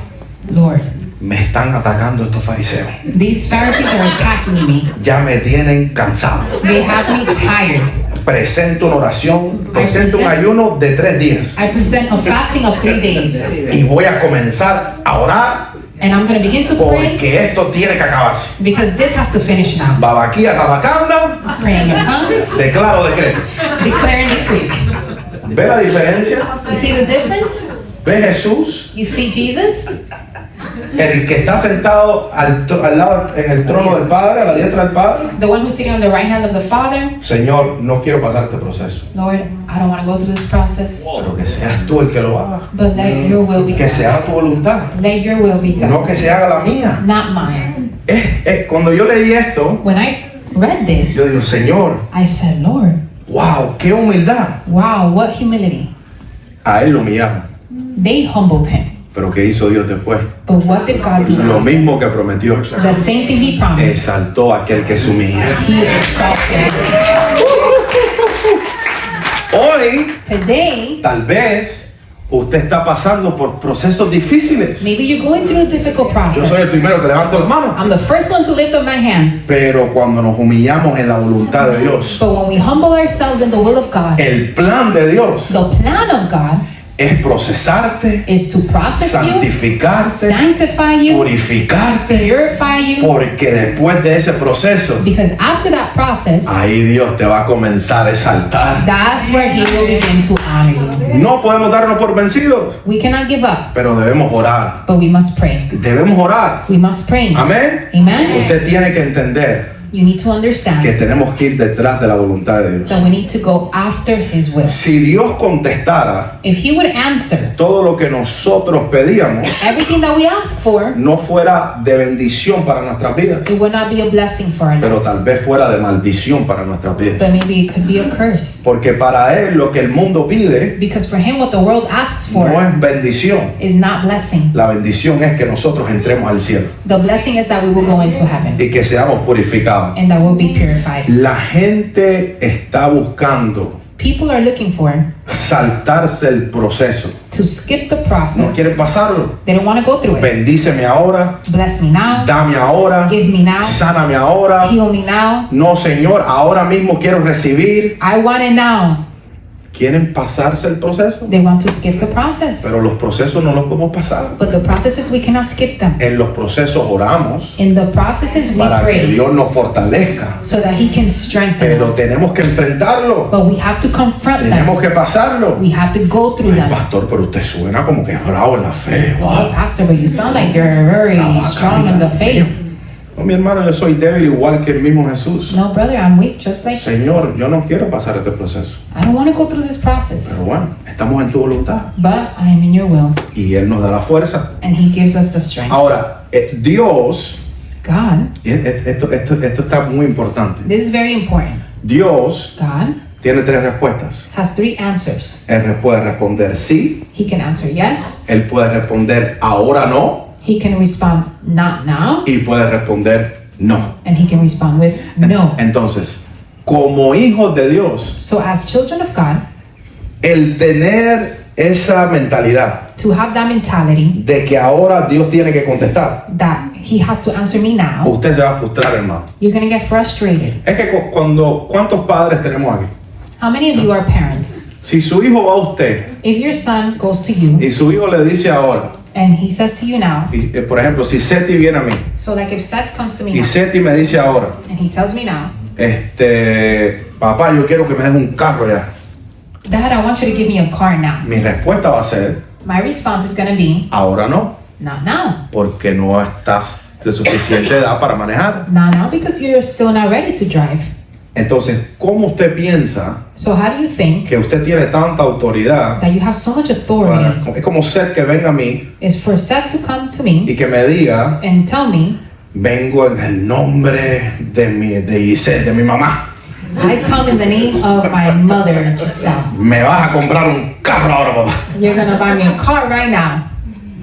S1: Lord,
S2: me están atacando estos fariseos.
S1: these Pharisees are attacking me.
S2: Ya me tienen cansado.
S1: They have me tired.
S2: Presento una oración, presento un ayuno de 3 días.
S1: I present a fasting of 3 days.
S2: Y voy a comenzar a orar
S1: And I'm going to begin to pray
S2: porque esto tiene que acabarse.
S1: because this has to finish now.
S2: Babaquía, rabacanda,
S1: Praying in tongues,
S2: declaro decreto.
S1: declare and decree.
S2: ¿Ve la diferencia?
S1: You see the difference?
S2: ¿Ve Jesús?
S1: You see Jesus?
S2: El que está sentado al lado en el trono del Padre, a la diestra del Padre.
S1: The one who's sitting on the right hand of the Father.
S2: Señor, no quiero pasar este proceso,
S1: Lord, I don't want to go through this process,
S2: pero que seas tú el que lo haga.
S1: but let your will be
S2: Que se
S1: done.
S2: haga tu voluntad,
S1: Let your will be
S2: no
S1: done,
S2: que se haga la mía.
S1: not mine.
S2: Cuando yo leí esto,
S1: When I read this,
S2: yo digo, Señor,
S1: I said, Lord,
S2: wow, qué humildad.
S1: wow, what humility.
S2: A él lo humillaron,
S1: They humbled him.
S2: pero ¿qué hizo Dios después?
S1: But what did God do?
S2: Lo mismo que prometió.
S1: The same thing He promised.
S2: Exaltó a aquel que se humilla.
S1: He exalted.
S2: Hoy,
S1: Today,
S2: tal vez, usted está pasando por procesos difíciles.
S1: maybe you're going through a difficult
S2: Yo soy el
S1: process.
S2: primero que levanto las manos.
S1: I'm the first one to lift up my hands.
S2: Pero cuando nos humillamos en la voluntad de Dios,
S1: But when we humble ourselves in the will of God,
S2: el plan de Dios
S1: the plan of God
S2: es procesarte,
S1: is to process you,
S2: santificarte,
S1: sanctify you,
S2: purificarte,
S1: purify you,
S2: porque después de ese proceso,
S1: because after that process,
S2: ahí Dios te va a comenzar a exaltar.
S1: that's where He will begin to honor you.
S2: No podemos darnos por vencidos,
S1: We cannot give up,
S2: pero debemos orar.
S1: but we must pray.
S2: Debemos orar.
S1: We must pray.
S2: Amén.
S1: Amen.
S2: Usted tiene que entender
S1: You need to understand
S2: que tenemos que ir detrás de la voluntad de Dios.
S1: that we need to go after His will.
S2: Si Dios contestara
S1: If He would answer
S2: todo lo que nosotros pedíamos,
S1: everything that we ask for,
S2: no fuera de bendición para nuestras vidas,
S1: it would not be a blessing for our
S2: pero tal
S1: lives,
S2: vez fuera de maldición para nuestras vidas.
S1: but maybe it could be a curse.
S2: Porque para Él lo que el mundo pide
S1: Because for Him, what the world asks for
S2: no es bendición.
S1: is not blessing.
S2: La bendición es que nosotros entremos al cielo
S1: The blessing is that we will go into heaven
S2: y que seamos purificados.
S1: and that we'll be purified.
S2: La gente está buscando
S1: People are looking for
S2: saltarse el proceso.
S1: to skip the
S2: No
S1: process.
S2: quieren pasarlo.
S1: They don't want to go through it.
S2: Bendíceme ahora,
S1: Bless me now,
S2: dame ahora,
S1: give me now,
S2: sáname ahora.
S1: heal me now.
S2: No, Señor, ahora mismo quiero recibir.
S1: I want it now.
S2: Quieren pasarse el proceso,
S1: They want to skip the process.
S2: pero los procesos no los podemos pasar.
S1: But the processes, we cannot skip them.
S2: En los procesos oramos
S1: In the processes, we
S2: para que
S1: pray
S2: Dios nos fortalezca,
S1: so that He can strengthen
S2: pero
S1: us.
S2: tenemos que enfrentarlo,
S1: But we have to confront
S2: tenemos
S1: them.
S2: que pasarlo.
S1: We have to go through
S2: Ay,
S1: them.
S2: pastor, pero usted suena como que es bravo en la fe.
S1: Oh, Pastor, but you sound like you're very strong in the faith.
S2: No, mi hermano, yo soy débil igual que el mismo Jesús.
S1: No, brother, I'm weak just like
S2: Señor,
S1: Jesus.
S2: yo no quiero pasar este proceso,
S1: I don't want to go through this process,
S2: pero bueno, estamos en tu voluntad
S1: but I am in your will,
S2: y Él nos da la fuerza.
S1: and He gives us the strength.
S2: Ahora, Dios
S1: God,
S2: y esto está muy importante.
S1: this is very important.
S2: Dios
S1: God
S2: tiene 3 respuestas.
S1: has 3 answers.
S2: Él puede responder sí,
S1: He can answer yes.
S2: Él puede responder ahora no,
S1: He can respond not now.
S2: y puede responder no.
S1: And he can respond with no.
S2: Entonces, como hijos de Dios,
S1: So as children of God,
S2: el tener esa mentalidad
S1: to have that mentality
S2: de que ahora Dios tiene que contestar,
S1: that he has to answer me now,
S2: usted se va a frustrar, hermano.
S1: you're going to get frustrated.
S2: Es que ¿cuántos padres tenemos aquí?
S1: How many of you are parents?
S2: Si su hijo va a usted
S1: If your son goes to you
S2: y su hijo le dice ahora,
S1: and he says to you now,
S2: por ejemplo, si Seti viene a mí
S1: so like if Seth comes to me
S2: y
S1: now
S2: Seti me dice ahora,
S1: and he tells me now,
S2: papá, yo quiero que me des un carro ya.
S1: Dad, I want you to give me a car now.
S2: Mi respuesta va a ser,
S1: My response is going to be,
S2: ahora no,
S1: not now.
S2: porque no estás de suficiente edad para manejar.
S1: Not now because you're still not ready to drive.
S2: Entonces, ¿cómo usted piensa
S1: So how do you think
S2: que usted tiene tanta autoridad
S1: that you have so much authority
S2: es como Seth que venga a mí
S1: is for Seth to come to me
S2: y que me diga,
S1: and tell me,
S2: vengo en el nombre de Giselle, de mi mamá,
S1: I come in the name of my mother, Giselle.
S2: me vas a comprar un carro ahora, papá.
S1: You're going to buy me a car right now.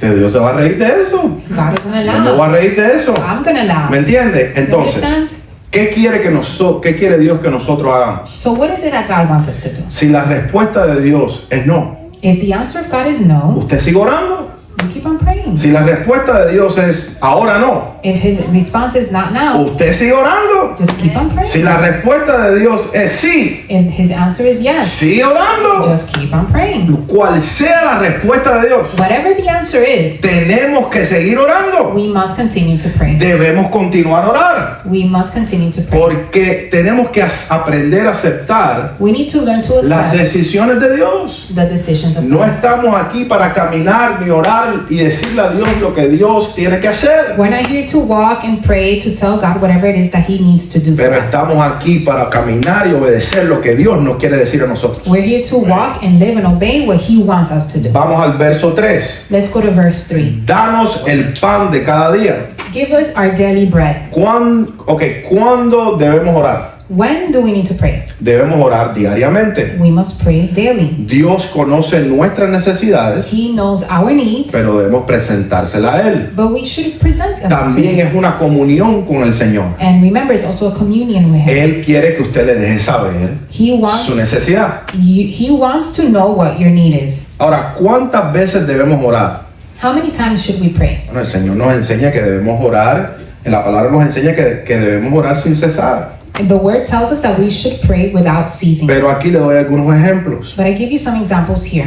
S2: Dios se va a reír de eso.
S1: God is going to
S2: Yo me voy a
S1: laugh.
S2: reír de eso.
S1: I'm going to laugh.
S2: ¿Me entiende? Entonces,
S1: understand?
S2: ¿qué quiere Dios que nosotros hagamos?
S1: So what is it that God wants us to do?
S2: Si la respuesta de Dios es no,
S1: If the answer of God is no,
S2: usted sigue orando.
S1: you keep on praying.
S2: Si la respuesta de Dios es ahora no,
S1: If his response is not now,
S2: usted sigue orando.
S1: just keep on praying.
S2: Si la respuesta de Dios es sí,
S1: If his answer is yes,
S2: sigue orando.
S1: just keep on praying.
S2: Cual sea la respuesta de Dios,
S1: Whatever the answer is,
S2: tenemos que seguir orando.
S1: we must continue to pray.
S2: Debemos continuar a orar.
S1: We must continue to pray.
S2: Porque tenemos que aprender a aceptar
S1: We need to learn to
S2: las
S1: accept
S2: decisiones de Dios.
S1: the decisions of
S2: No
S1: God.
S2: estamos aquí para caminar ni orar y decirle a Dios lo que Dios tiene que hacer.
S1: We're not here to walk and pray to tell God whatever it is that he needs to do for
S2: Pero
S1: us.
S2: estamos aquí para caminar y obedecer lo que Dios nos quiere decir a nosotros.
S1: We're here to walk and live and obey what he wants us to do.
S2: Vamos al verso 3.
S1: Let's go to verse 3.
S2: Danos el pan de cada día.
S1: Give us our daily bread.
S2: ¿Cuándo debemos orar?
S1: When do we need to pray?
S2: Debemos orar diariamente.
S1: We must pray daily.
S2: Dios conoce nuestras necesidades,
S1: He knows our needs,
S2: pero debemos presentársela a Él.
S1: but we should present them to
S2: También
S1: him.
S2: es una comunión con el Señor.
S1: And remember, it's also a communion with him.
S2: Él quiere que usted le deje saber
S1: He
S2: su
S1: wants
S2: necesidad.
S1: he wants to know what your need is.
S2: Ahora, ¿cuántas veces debemos orar?
S1: How many times should we pray?
S2: Bueno, el Señor nos enseña que debemos orar. En la palabra nos enseña que debemos orar sin cesar.
S1: The word tells us that we should pray without ceasing.
S2: Pero aquí le doy algunos ejemplos.
S1: But I give you some examples here.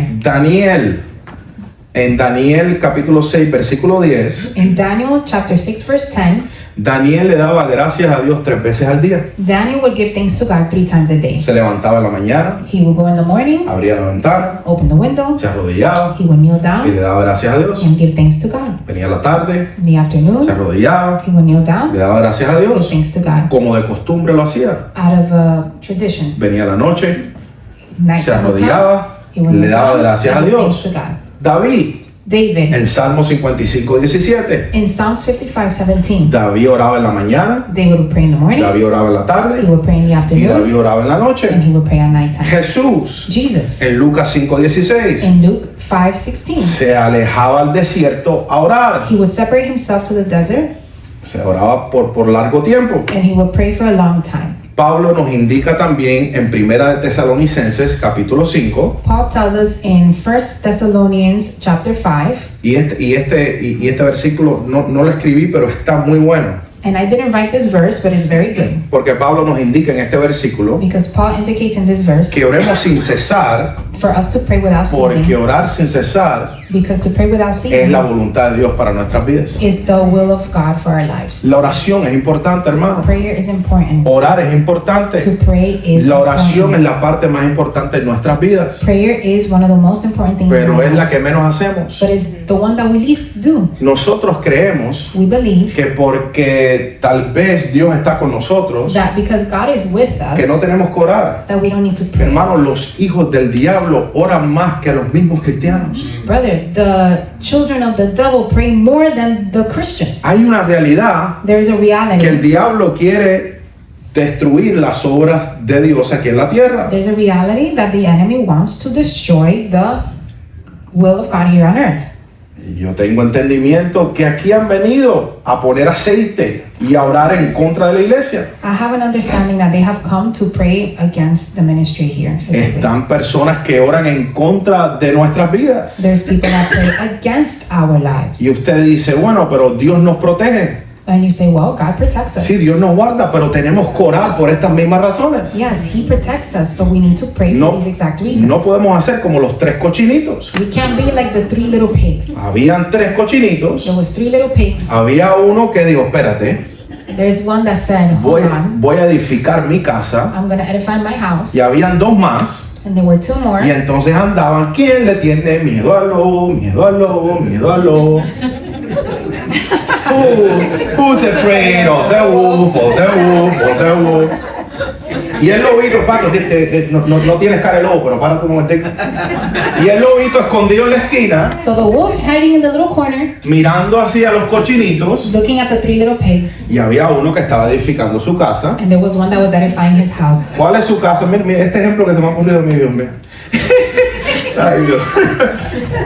S2: En Daniel capítulo 6, versículo 10,
S1: In Daniel chapter 6 verse 10,
S2: Daniel le daba gracias a Dios 3 veces al día.
S1: Daniel would give thanks to God 3 times a day.
S2: Se levantaba en la mañana,
S1: He would go in the morning,
S2: abría la ventana,
S1: open the window,
S2: se arrodillaba
S1: he would kneel
S2: y
S1: down
S2: le daba gracias a Dios.
S1: and give thanks to God.
S2: Venía la tarde,
S1: In the afternoon,
S2: se arrodillaba,
S1: he would kneel down,
S2: le daba gracias a
S1: give
S2: Dios,
S1: thanks to God.
S2: como de costumbre lo hacía.
S1: Out of a tradition,
S2: Venía la noche,
S1: night
S2: se
S1: time would come,
S2: arrodillaba,
S1: he would
S2: le
S1: kneel
S2: daba
S1: down,
S2: gracias a
S1: give thanks
S2: Dios.
S1: to God.
S2: David,
S1: David,
S2: en Salmo 55, 17,
S1: in Psalms 55:17,
S2: David oraba en la mañana,
S1: David would pray in the morning,
S2: David oraba en la
S1: he
S2: tarde
S1: would pray in the
S2: y
S1: afternoon,
S2: David oraba en la
S1: and
S2: noche.
S1: he would pray at nighttime.
S2: Jesús,
S1: Jesus,
S2: en Lucas 5, 16,
S1: in Luke 5:16,
S2: se alejaba al desierto a orar.
S1: he would separate himself to the desert
S2: Se oraba por largo tiempo.
S1: and he would pray for a long time.
S2: Pablo nos indica también en Primera de Tesalonicenses capítulo 5
S1: Paul tells us in 1 Thessalonians chapter 5,
S2: y este versículo no lo escribí, pero está muy bueno,
S1: and I didn't write this verse, but it's very good,
S2: porque Pablo nos indica en este versículo
S1: because Paul indicates in this verse
S2: que oremos sin cesar,
S1: for us to pray without
S2: porque
S1: ceasing,
S2: orar sin cesar
S1: because to pray without
S2: es
S1: ceasing
S2: la voluntad de Dios para nuestras vidas.
S1: is the will of God for our lives.
S2: La oración es importante, hermano.
S1: Prayer is important.
S2: Orar es importante.
S1: To pray is
S2: La oración es
S1: important.
S2: la parte más importante de nuestras vidas,
S1: Prayer is one of the most important things in
S2: pero
S1: our
S2: es la
S1: lives,
S2: que menos hacemos.
S1: but it's the one that we least do.
S2: Nosotros creemos
S1: We believe
S2: que porque que tal vez Dios está con nosotros,
S1: that because God is with us,
S2: que no tenemos que orar.
S1: that we don't need to pray.
S2: Hermanos, los hijos del diablo oran más que los mismos cristianos.
S1: Brother, the children of the devil pray more than the Christians.
S2: Hay una realidad
S1: There is a
S2: que el
S1: reality.
S2: diablo quiere destruir las obras de Dios aquí en la tierra.
S1: There's a reality that the enemy wants to destroy the will of God here on earth.
S2: Y yo tengo entendimiento que aquí han venido a poner aceite y a orar en contra de la iglesia.
S1: I have an understanding that they have come to pray against the ministry here. physically.
S2: Están personas que oran en contra de nuestras vidas.
S1: There's people that pray against our lives.
S2: Y usted dice, bueno, pero Dios nos protege.
S1: And you say, well, God protects us.
S2: Sí, Dios nos guarda, pero tenemos que orar por estas mismas razones.
S1: Yes, He protects us, but we need to pray
S2: No,
S1: for these exact reasons.
S2: no podemos hacer como los 3 cochinitos.
S1: We can't be like the 3 little pigs.
S2: Habían 3 cochinitos.
S1: There was 3 little pigs.
S2: Había uno que dijo, espérate,
S1: There's one that said, hold on,
S2: voy a edificar mi casa.
S1: I'm going to edify my house.
S2: Y habían 2 más.
S1: And there were 2 more.
S2: Y entonces andaban, ¿quién le tiene miedo al lobo? Miedo al lobo, miedo al lobo. Who's afraid of the wolf, of the wolf, of the wolf? Y el lobito, Pato, no tienes cara de lobo, pero párate un momentico. Y el lobito escondido en la esquina,
S1: So the wolf hiding in the little corner,
S2: mirando hacia los cochinitos.
S1: looking at the 3 little pigs.
S2: Y había uno que estaba edificando su casa.
S1: And there was one that was edifying his house.
S2: ¿Cuál es su casa? Mira, este ejemplo que se me ha ocurrido a mí, Dios mío. Ay, Dios.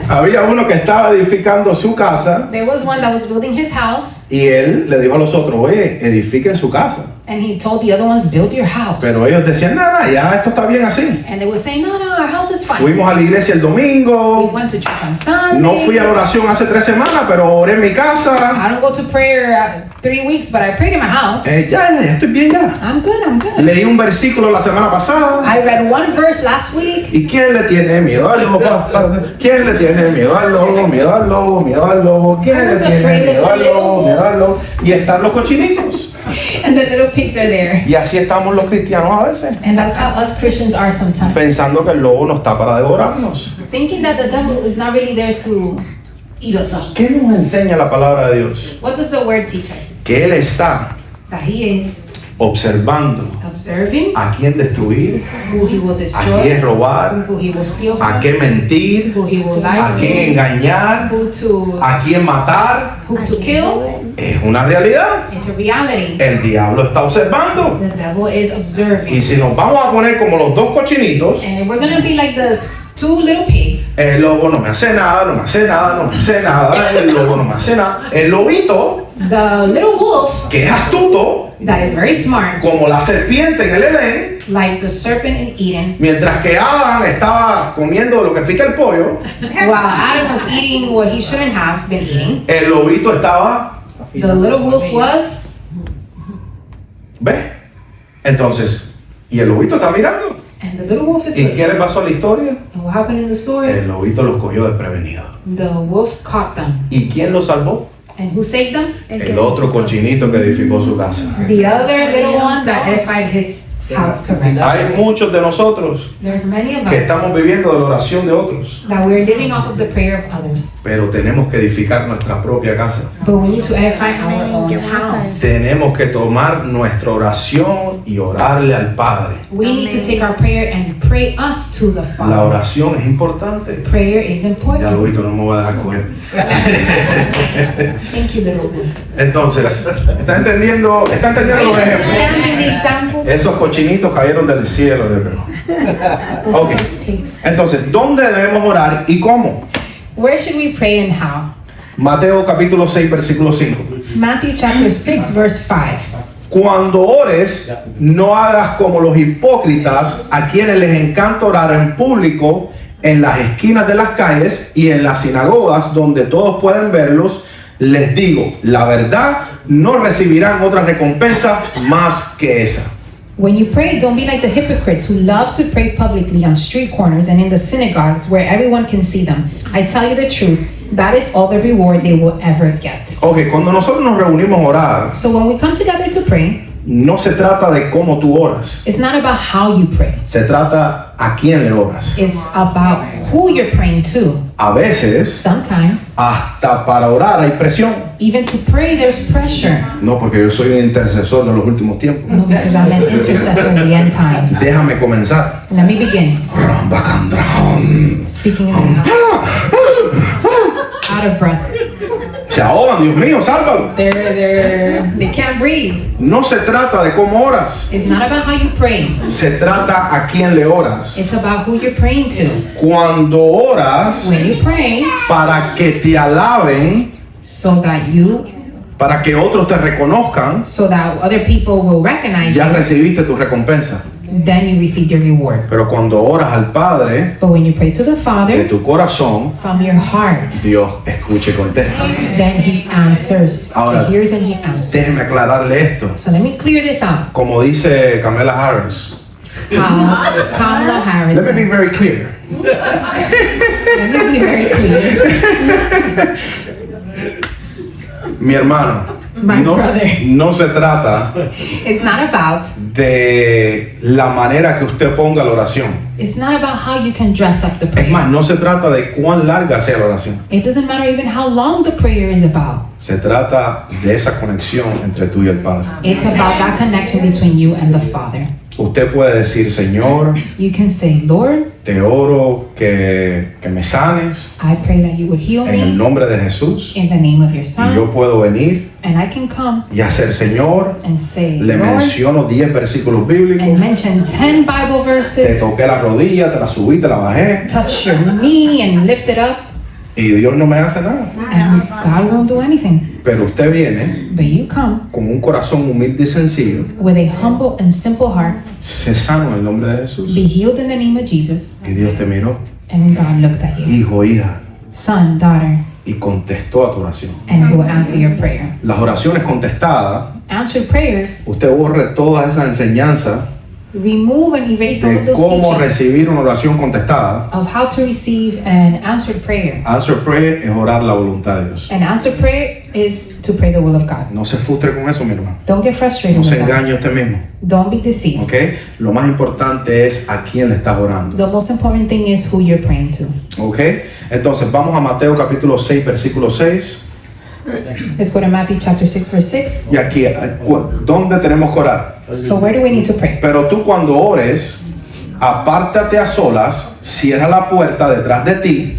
S2: Había uno que estaba edificando su casa
S1: There was one that was building his house.
S2: y él le dijo a los otros, oye, edifiquen su casa.
S1: And he told the other ones, build your house.
S2: Pero ellos decían, nada, ya esto está bien así.
S1: And they would say, no, our house is fine.
S2: Fuimos a la iglesia el
S1: We
S2: domingo.
S1: went to church on Sunday.
S2: No fui a la oración hace 3 semanas, pero oré en mi casa.
S1: I don't go to prayer 3 weeks, but I prayed in my house.
S2: Ya estoy bien ya.
S1: I'm good.
S2: Leí un versículo la semana pasada.
S1: I read one verse last week.
S2: ¿Y quién le tiene miedo al lobo? ¿Quién le tiene miedo al lobo? Miedo al lobo, miedo al lobo. ¿Quién le tiene miedo al lobo? Miedo al lobo. Y están los cochinitos.
S1: And the little pigs are there.
S2: Y así estamos los cristianos a veces,
S1: And that's how us Christians are sometimes.
S2: pensando que el lobo no está para devorarnos.
S1: Thinking that the devil is not really there to eat us up.
S2: ¿Qué nos enseña la palabra de Dios?
S1: What does the word teach us?
S2: Que Él está
S1: That he is
S2: observando
S1: observing
S2: a quién destruir,
S1: who he will
S2: a quién
S1: destroy,
S2: robar,
S1: who he will steal
S2: a
S1: from,
S2: quién mentir,
S1: who he will lie
S2: a quién
S1: to,
S2: engañar, a quién matar.
S1: who to kill.
S2: Es una realidad.
S1: It's a reality.
S2: El diablo está observando.
S1: The devil is
S2: Y
S1: observing.
S2: si nos vamos a poner como los 2 cochinitos,
S1: And if we're gonna be like the 2 little pigs,
S2: el lobo no me hace nada, no me hace nada, no me hace nada, el lobo no me hace nada. El lobito,
S1: the little wolf
S2: que es astuto,
S1: that is very smart,
S2: como la serpiente en el Edén,
S1: like the serpent in Eden,
S2: mientras que Adán estaba comiendo lo que pica el pollo,
S1: while Adam was eating what he shouldn't have been eating,
S2: el lobito estaba,
S1: the little wolf was,
S2: ¿ves? Entonces, y el lobito está mirando.
S1: and the little wolf is
S2: ¿Y
S1: looking.
S2: qué le pasó a la historia?
S1: And what happened in the story?
S2: El lobito los cogió desprevenidos.
S1: The wolf caught them.
S2: ¿Y quién los salvó?
S1: And who saved them?
S2: El otro cochinito que edificó su casa.
S1: The other little one that edified his house correctly.
S2: Hay muchos de nosotros
S1: There's many of
S2: que
S1: us
S2: estamos viviendo de la oración de otros,
S1: that we're living off of the prayer of others.
S2: pero tenemos que edificar nuestra propia casa.
S1: But we need to edify our own house.
S2: Tenemos que tomar nuestra oración y orarle al Padre.
S1: We need to take our prayer and pray us to the
S2: La
S1: Father.
S2: oración es importante.
S1: Prayer is
S2: Ya
S1: important.
S2: Lobito no me voy a dejar coger.
S1: Thank you, little wolf.
S2: Entonces, ¿está entendiendo los
S1: Are you
S2: ejemplos?
S1: understanding the examples?
S2: Esos cochinitos cayeron del cielo, yo creo.
S1: Those
S2: Ok.
S1: little pigs.
S2: Entonces, ¿dónde debemos orar y cómo?
S1: Where should we pray and how?
S2: Mateo capítulo 6, versículo 5.
S1: Matthew chapter 6, verse 5.
S2: Cuando ores, no hagas como los hipócritas, a quienes les encanta orar en público, en las esquinas de las calles y en las sinagogas, donde todos pueden verlos. Les digo, la verdad, no recibirán otra recompensa más que esa.
S1: When you pray, don't be like the hypocrites who love to pray publicly on street corners and in the synagogues where everyone can see them. I tell you the truth, that is all the reward they will ever get.
S2: Ok, cuando nosotros nos reunimos a orar,
S1: So when we come together to pray,
S2: no se trata de cómo tú oras,
S1: it's not about how you pray.
S2: se trata a quién le oras.
S1: It's about who you're praying to.
S2: A veces,
S1: Sometimes,
S2: hasta para orar hay presión.
S1: even to pray, there's pressure.
S2: No, porque yo soy un intercesor de los últimos tiempos.
S1: No, because I'm an intercessor in the end times.
S2: Déjame comenzar.
S1: Let me begin. Speaking in tongues. Out of breath.
S2: Se ahogan, Dios mío, sálvalo.
S1: They can't breathe.
S2: No se trata de cómo oras.
S1: It's not about how you pray.
S2: Se trata a quién le oras.
S1: It's about who you're praying to.
S2: Cuando oras
S1: When you pray,
S2: para que te alaben,
S1: so
S2: para que otros te reconozcan,
S1: that other people will recognize
S2: ya
S1: you,
S2: recibiste tu recompensa.
S1: then you receive your reward.
S2: Pero cuando oras al Padre,
S1: But when you pray to the
S2: de
S1: Father
S2: tu corazón,
S1: from your heart,
S2: Dios escucha y contesta.
S1: then He answers.
S2: Ahora,
S1: He hears and He answers.
S2: Déjeme aclararle esto.
S1: So let me clear this out.
S2: Como dice Kamala Harris.
S1: How Kamala Harris.
S2: Let me be very clear.
S1: Let me be very clear.
S2: Mi hermano,
S1: My brother.
S2: no se trata
S1: It's not about.
S2: de la manera que usted ponga la oración.
S1: It's not about how you can dress up the
S2: Es más,
S1: prayer.
S2: no se trata de cuán larga sea la oración.
S1: It doesn't matter even how long the prayer is about.
S2: Se trata de esa conexión entre tú y el Padre.
S1: It's about that connection between you and the Father.
S2: Usted puede decir, Señor,
S1: You can say, Lord,
S2: te oro que me sanes
S1: I pray that you would heal
S2: en el
S1: me
S2: nombre de Jesús.
S1: in the name of your
S2: Y
S1: Son.
S2: yo puedo venir
S1: And I can come
S2: y hacer, Señor,
S1: and say,
S2: le
S1: Lord,
S2: menciono 10 versículos bíblicos.
S1: and mention 10 Bible
S2: Te
S1: verses,
S2: toqué la rodilla, te la subí, te la bajé.
S1: touch your knee and lift it up,
S2: Y Dios no me hace nada.
S1: and God won't do anything.
S2: Pero usted viene
S1: But you come
S2: con un corazón humilde y sencillo.
S1: with a humble and simple heart,
S2: Se sano en el nombre de Jesús.
S1: be healed in the name of Jesus,
S2: Y Dios te miró,
S1: and God looked at you,
S2: hijo, hija,
S1: son, daughter,
S2: y contestó a tu oración.
S1: and He will answer your prayer.
S2: Las oraciones contestadas,
S1: Answered prayers,
S2: usted borre todas esas enseñanzas
S1: remove and erase all of
S2: de
S1: those
S2: cómo
S1: teachings
S2: recibir una oración contestada.
S1: of how to receive an answered prayer.
S2: Answer prayer es orar la voluntad de Dios.
S1: An answered prayer is to pray the will of God.
S2: No se frustre con eso, mi hermano.
S1: Don't get frustrated
S2: No se
S1: with that.
S2: engañe usted mismo.
S1: Don't be deceived.
S2: ¿Ok? Lo más importante es a quién le estás orando.
S1: The most important thing is who you're praying to.
S2: ¿Ok? Entonces vamos a Mateo capítulo 6, versículo 6.
S1: Let's go to Matthew chapter 6, verse 6.
S2: Y aquí, ¿dónde tenemos que orar?
S1: So where do we need to pray?
S2: Pero tú cuando ores, apártate a solas, cierra la puerta detrás de ti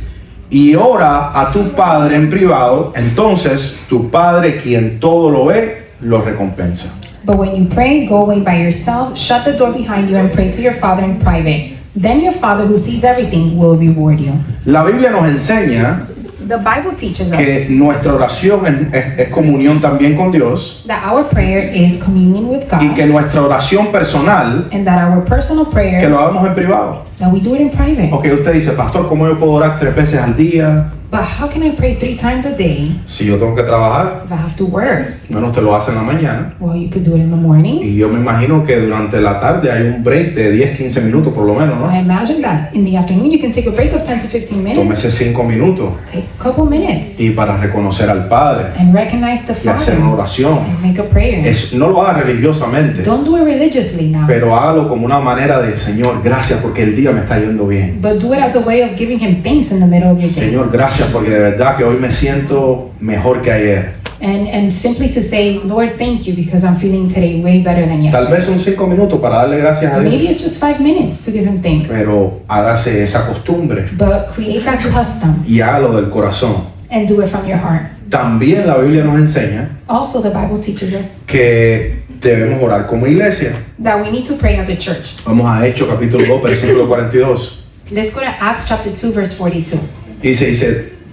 S2: y ora a tu Padre en privado. Entonces tu Padre, quien todo lo ve, lo recompensa.
S1: But when you pray, go away by yourself, shut the door behind you, and pray to your Father in private. Then your Father who sees everything will reward you.
S2: La Biblia nos enseña
S1: The Bible teaches
S2: que
S1: us
S2: nuestra oración es comunión también con Dios
S1: that our prayer is communion with
S2: y que
S1: God,
S2: nuestra oración personal,
S1: and that our personal
S2: que
S1: prayer,
S2: lo hagamos en privado.
S1: that we do it in private.
S2: Ok, usted dice, pastor, ¿cómo yo puedo orar 3 veces al día?
S1: But how can I pray 3 times a day
S2: Si yo tengo que trabajar,
S1: if I have to work?
S2: bueno, usted lo hace en la mañana.
S1: Well, you could do it in the morning.
S2: Y yo me imagino que durante la tarde hay un break de 10-15 minutos por lo menos, ¿no?
S1: I imagine that in the afternoon you can take a break of 10 to 15 minutes.
S2: Tómese 5 minutos
S1: Take a couple minutes
S2: y para reconocer al Padre
S1: and recognize the
S2: y hacer una
S1: Father
S2: oración.
S1: and make a prayer.
S2: No lo haga religiosamente,
S1: Don't do it religiously now,
S2: pero hágalo como una manera de, Señor, gracias porque el día me está yendo bien.
S1: but do it as a way of giving Him thanks in the middle of your day.
S2: Señor, gracias porque de verdad que hoy me siento mejor que ayer.
S1: And simply to say, Lord, thank you because I'm feeling today way better than
S2: Tal
S1: yesterday.
S2: vez son 5 minutos para darle gracias a
S1: Maybe
S2: Dios,
S1: it's just 5 minutes to give Him thanks,
S2: pero hágase esa costumbre
S1: but create that custom
S2: y hágalo del corazón.
S1: and do it from your heart.
S2: También la Biblia nos enseña
S1: Also, the Bible teaches us
S2: que debemos orar como iglesia.
S1: that we need to pray as a church.
S2: Vamos a Hechos capítulo 2, versículo 42.
S1: Let's go to Acts chapter 2, verse 42.
S2: Y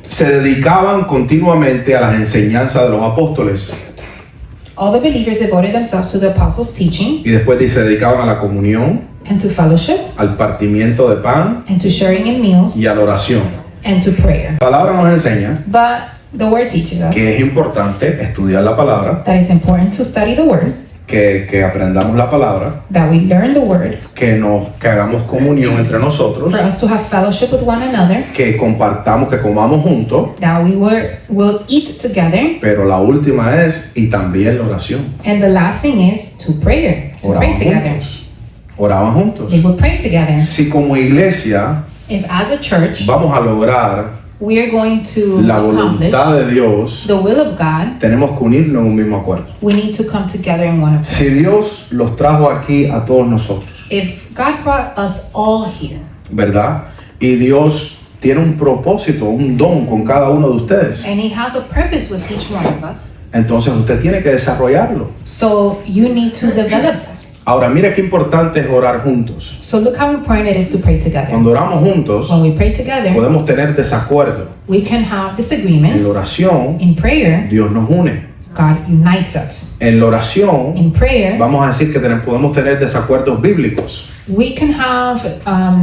S2: se dedicaban continuamente a las enseñanzas de los apóstoles.
S1: All the believers devoted themselves to the apostles' teaching
S2: Y después dice, se dedicaban a la comunión,
S1: and to fellowship
S2: al partimiento de pan
S1: and to sharing in meals
S2: y a la oración.
S1: and to prayer.
S2: La palabra nos enseña
S1: But the word teaches us
S2: que es importante estudiar la palabra,
S1: that it's important to study the word,
S2: que aprendamos la palabra,
S1: that we learn the word,
S2: que hagamos comunión entre nosotros,
S1: for us to have fellowship with one another,
S2: que compartamos, que comamos juntos,
S1: that we will eat together,
S2: pero la última es, y también la oración.
S1: and the last thing is to prayer, to pray
S2: Oraban
S1: together.
S2: juntos. Oraban juntos.
S1: They would pray together.
S2: Si como iglesia
S1: If as a church
S2: vamos a lograr
S1: we are going to
S2: la
S1: accomplish
S2: voluntad de Dios,
S1: the will of God,
S2: tenemos que unirnos en un mismo acuerdo.
S1: we need to come together in one accord.
S2: Si Dios los trajo aquí a todos nosotros,
S1: If God brought us all here,
S2: ¿verdad? Y Dios tiene un propósito, un don con cada uno de ustedes,
S1: and He has a purpose with each one of us,
S2: entonces usted tiene que desarrollarlo.
S1: so you need to develop that.
S2: Ahora, mira qué importante es orar juntos.
S1: So look how important it is to pray together.
S2: Cuando oramos juntos,
S1: When we pray together,
S2: podemos tener desacuerdo.
S1: we can have
S2: En
S1: disagreements.
S2: la oración,
S1: In prayer,
S2: Dios nos une.
S1: God unites us.
S2: En la oración,
S1: In prayer,
S2: vamos a decir que podemos tener desacuerdos bíblicos.
S1: we can have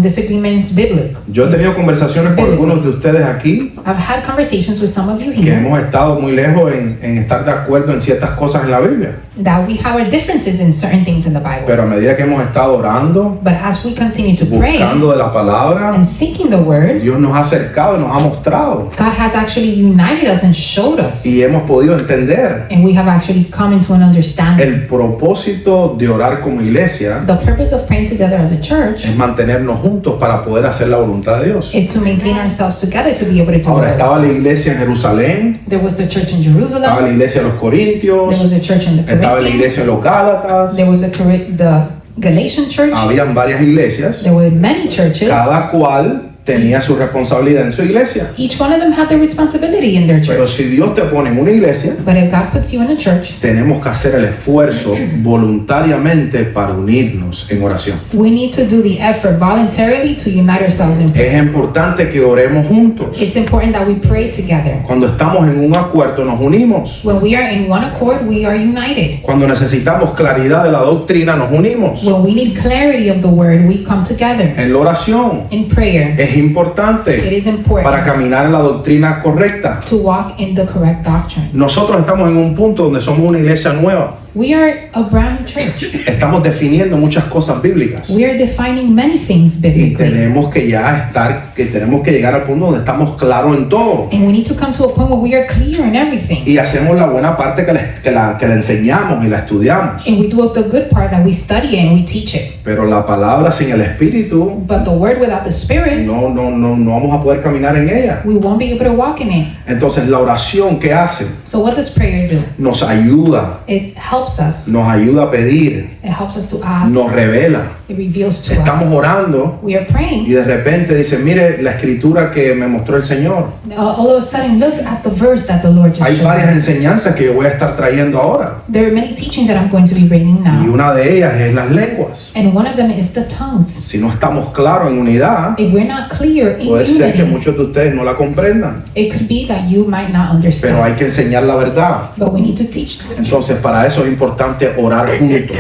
S1: disagreements biblical.
S2: Yo he tenido conversaciones con algunos de ustedes aquí
S1: I've had conversations with some of you
S2: que
S1: here
S2: hemos estado muy lejos en estar de acuerdo en ciertas cosas en la Biblia.
S1: that we have our differences in certain things in the Bible.
S2: Pero a medida que hemos estado orando,
S1: But as we continue to pray
S2: buscando de la palabra,
S1: and seeking the word,
S2: Dios nos ha acercado y nos ha mostrado.
S1: God has actually united us and showed us.
S2: Y hemos podido entender
S1: And we have actually come into an understanding.
S2: el propósito de orar como iglesia
S1: The purpose of praying together as a church
S2: es mantenernos juntos para poder hacer la voluntad de Dios.
S1: is to maintain ourselves together to be able to do
S2: Ahora,
S1: it.
S2: estaba la iglesia en Jerusalén,
S1: There was the church in
S2: estaba
S1: Jerusalem.
S2: la iglesia en los Corintios,
S1: There was a church in the
S2: estaba la iglesia
S1: Corinthians.
S2: en los Gálatas,
S1: There was the Galatian church.
S2: habían varias iglesias,
S1: There were many churches.
S2: cada cual tenía su responsabilidad en su iglesia.
S1: Each one of them had their responsibility in their
S2: Pero
S1: church.
S2: si Dios te pone en una iglesia,
S1: But if God puts you in a church,
S2: tenemos que hacer el esfuerzo voluntariamente para unirnos en oración.
S1: we need to do the effort voluntarily to unite ourselves in prayer.
S2: Es importante que oremos juntos.
S1: It's important that we pray together.
S2: Cuando estamos en un acuerdo, nos unimos.
S1: When we are in one accord, we are united.
S2: Cuando necesitamos claridad de la doctrina, nos unimos.
S1: When we need clarity of the word, we come together
S2: En la oración
S1: in prayer.
S2: es
S1: It
S2: importante
S1: is
S2: para
S1: important
S2: caminar en la doctrina correcta.
S1: to walk in the correct doctrine.
S2: Nosotros estamos en un punto donde somos una iglesia nueva.
S1: We are a brand new church.
S2: Estamos definiendo muchas cosas bíblicas.
S1: We are defining many things
S2: Y
S1: biblically.
S2: tenemos que tenemos que llegar al punto donde estamos claros en todo.
S1: And we need to come to a point where we are clear in everything.
S2: Y hacemos la buena parte que la enseñamos y la estudiamos.
S1: And we do the good part that we study it and we teach it.
S2: Pero la palabra sin el Espíritu,
S1: But the word without the Spirit,
S2: no vamos a poder caminar en ella.
S1: we won't be able to walk in it.
S2: Entonces la oración que hace
S1: So what does prayer do?
S2: nos ayuda,
S1: It helps us.
S2: nos ayuda a pedir,
S1: It helps us to ask.
S2: nos revela.
S1: It reveals to
S2: Estamos
S1: us.
S2: orando
S1: We are
S2: y
S1: praying.
S2: de repente dice, mire la escritura que me mostró el Señor.
S1: All of a sudden, look at the verse that the Lord just
S2: Hay
S1: showed
S2: varias
S1: me.
S2: enseñanzas que yo voy a estar trayendo ahora.
S1: There are many teachings that I'm going to be bringing
S2: Y
S1: now.
S2: una de ellas es las lenguas.
S1: And one of them is the tongues.
S2: Si no estamos claros en unidad,
S1: If we're not clear in
S2: puede ser que
S1: unity,
S2: muchos de ustedes no la comprendan.
S1: it could be that you might not
S2: Pero
S1: understand.
S2: hay que enseñar la verdad.
S1: But we need to teach.
S2: Entonces para eso es importante orar juntos.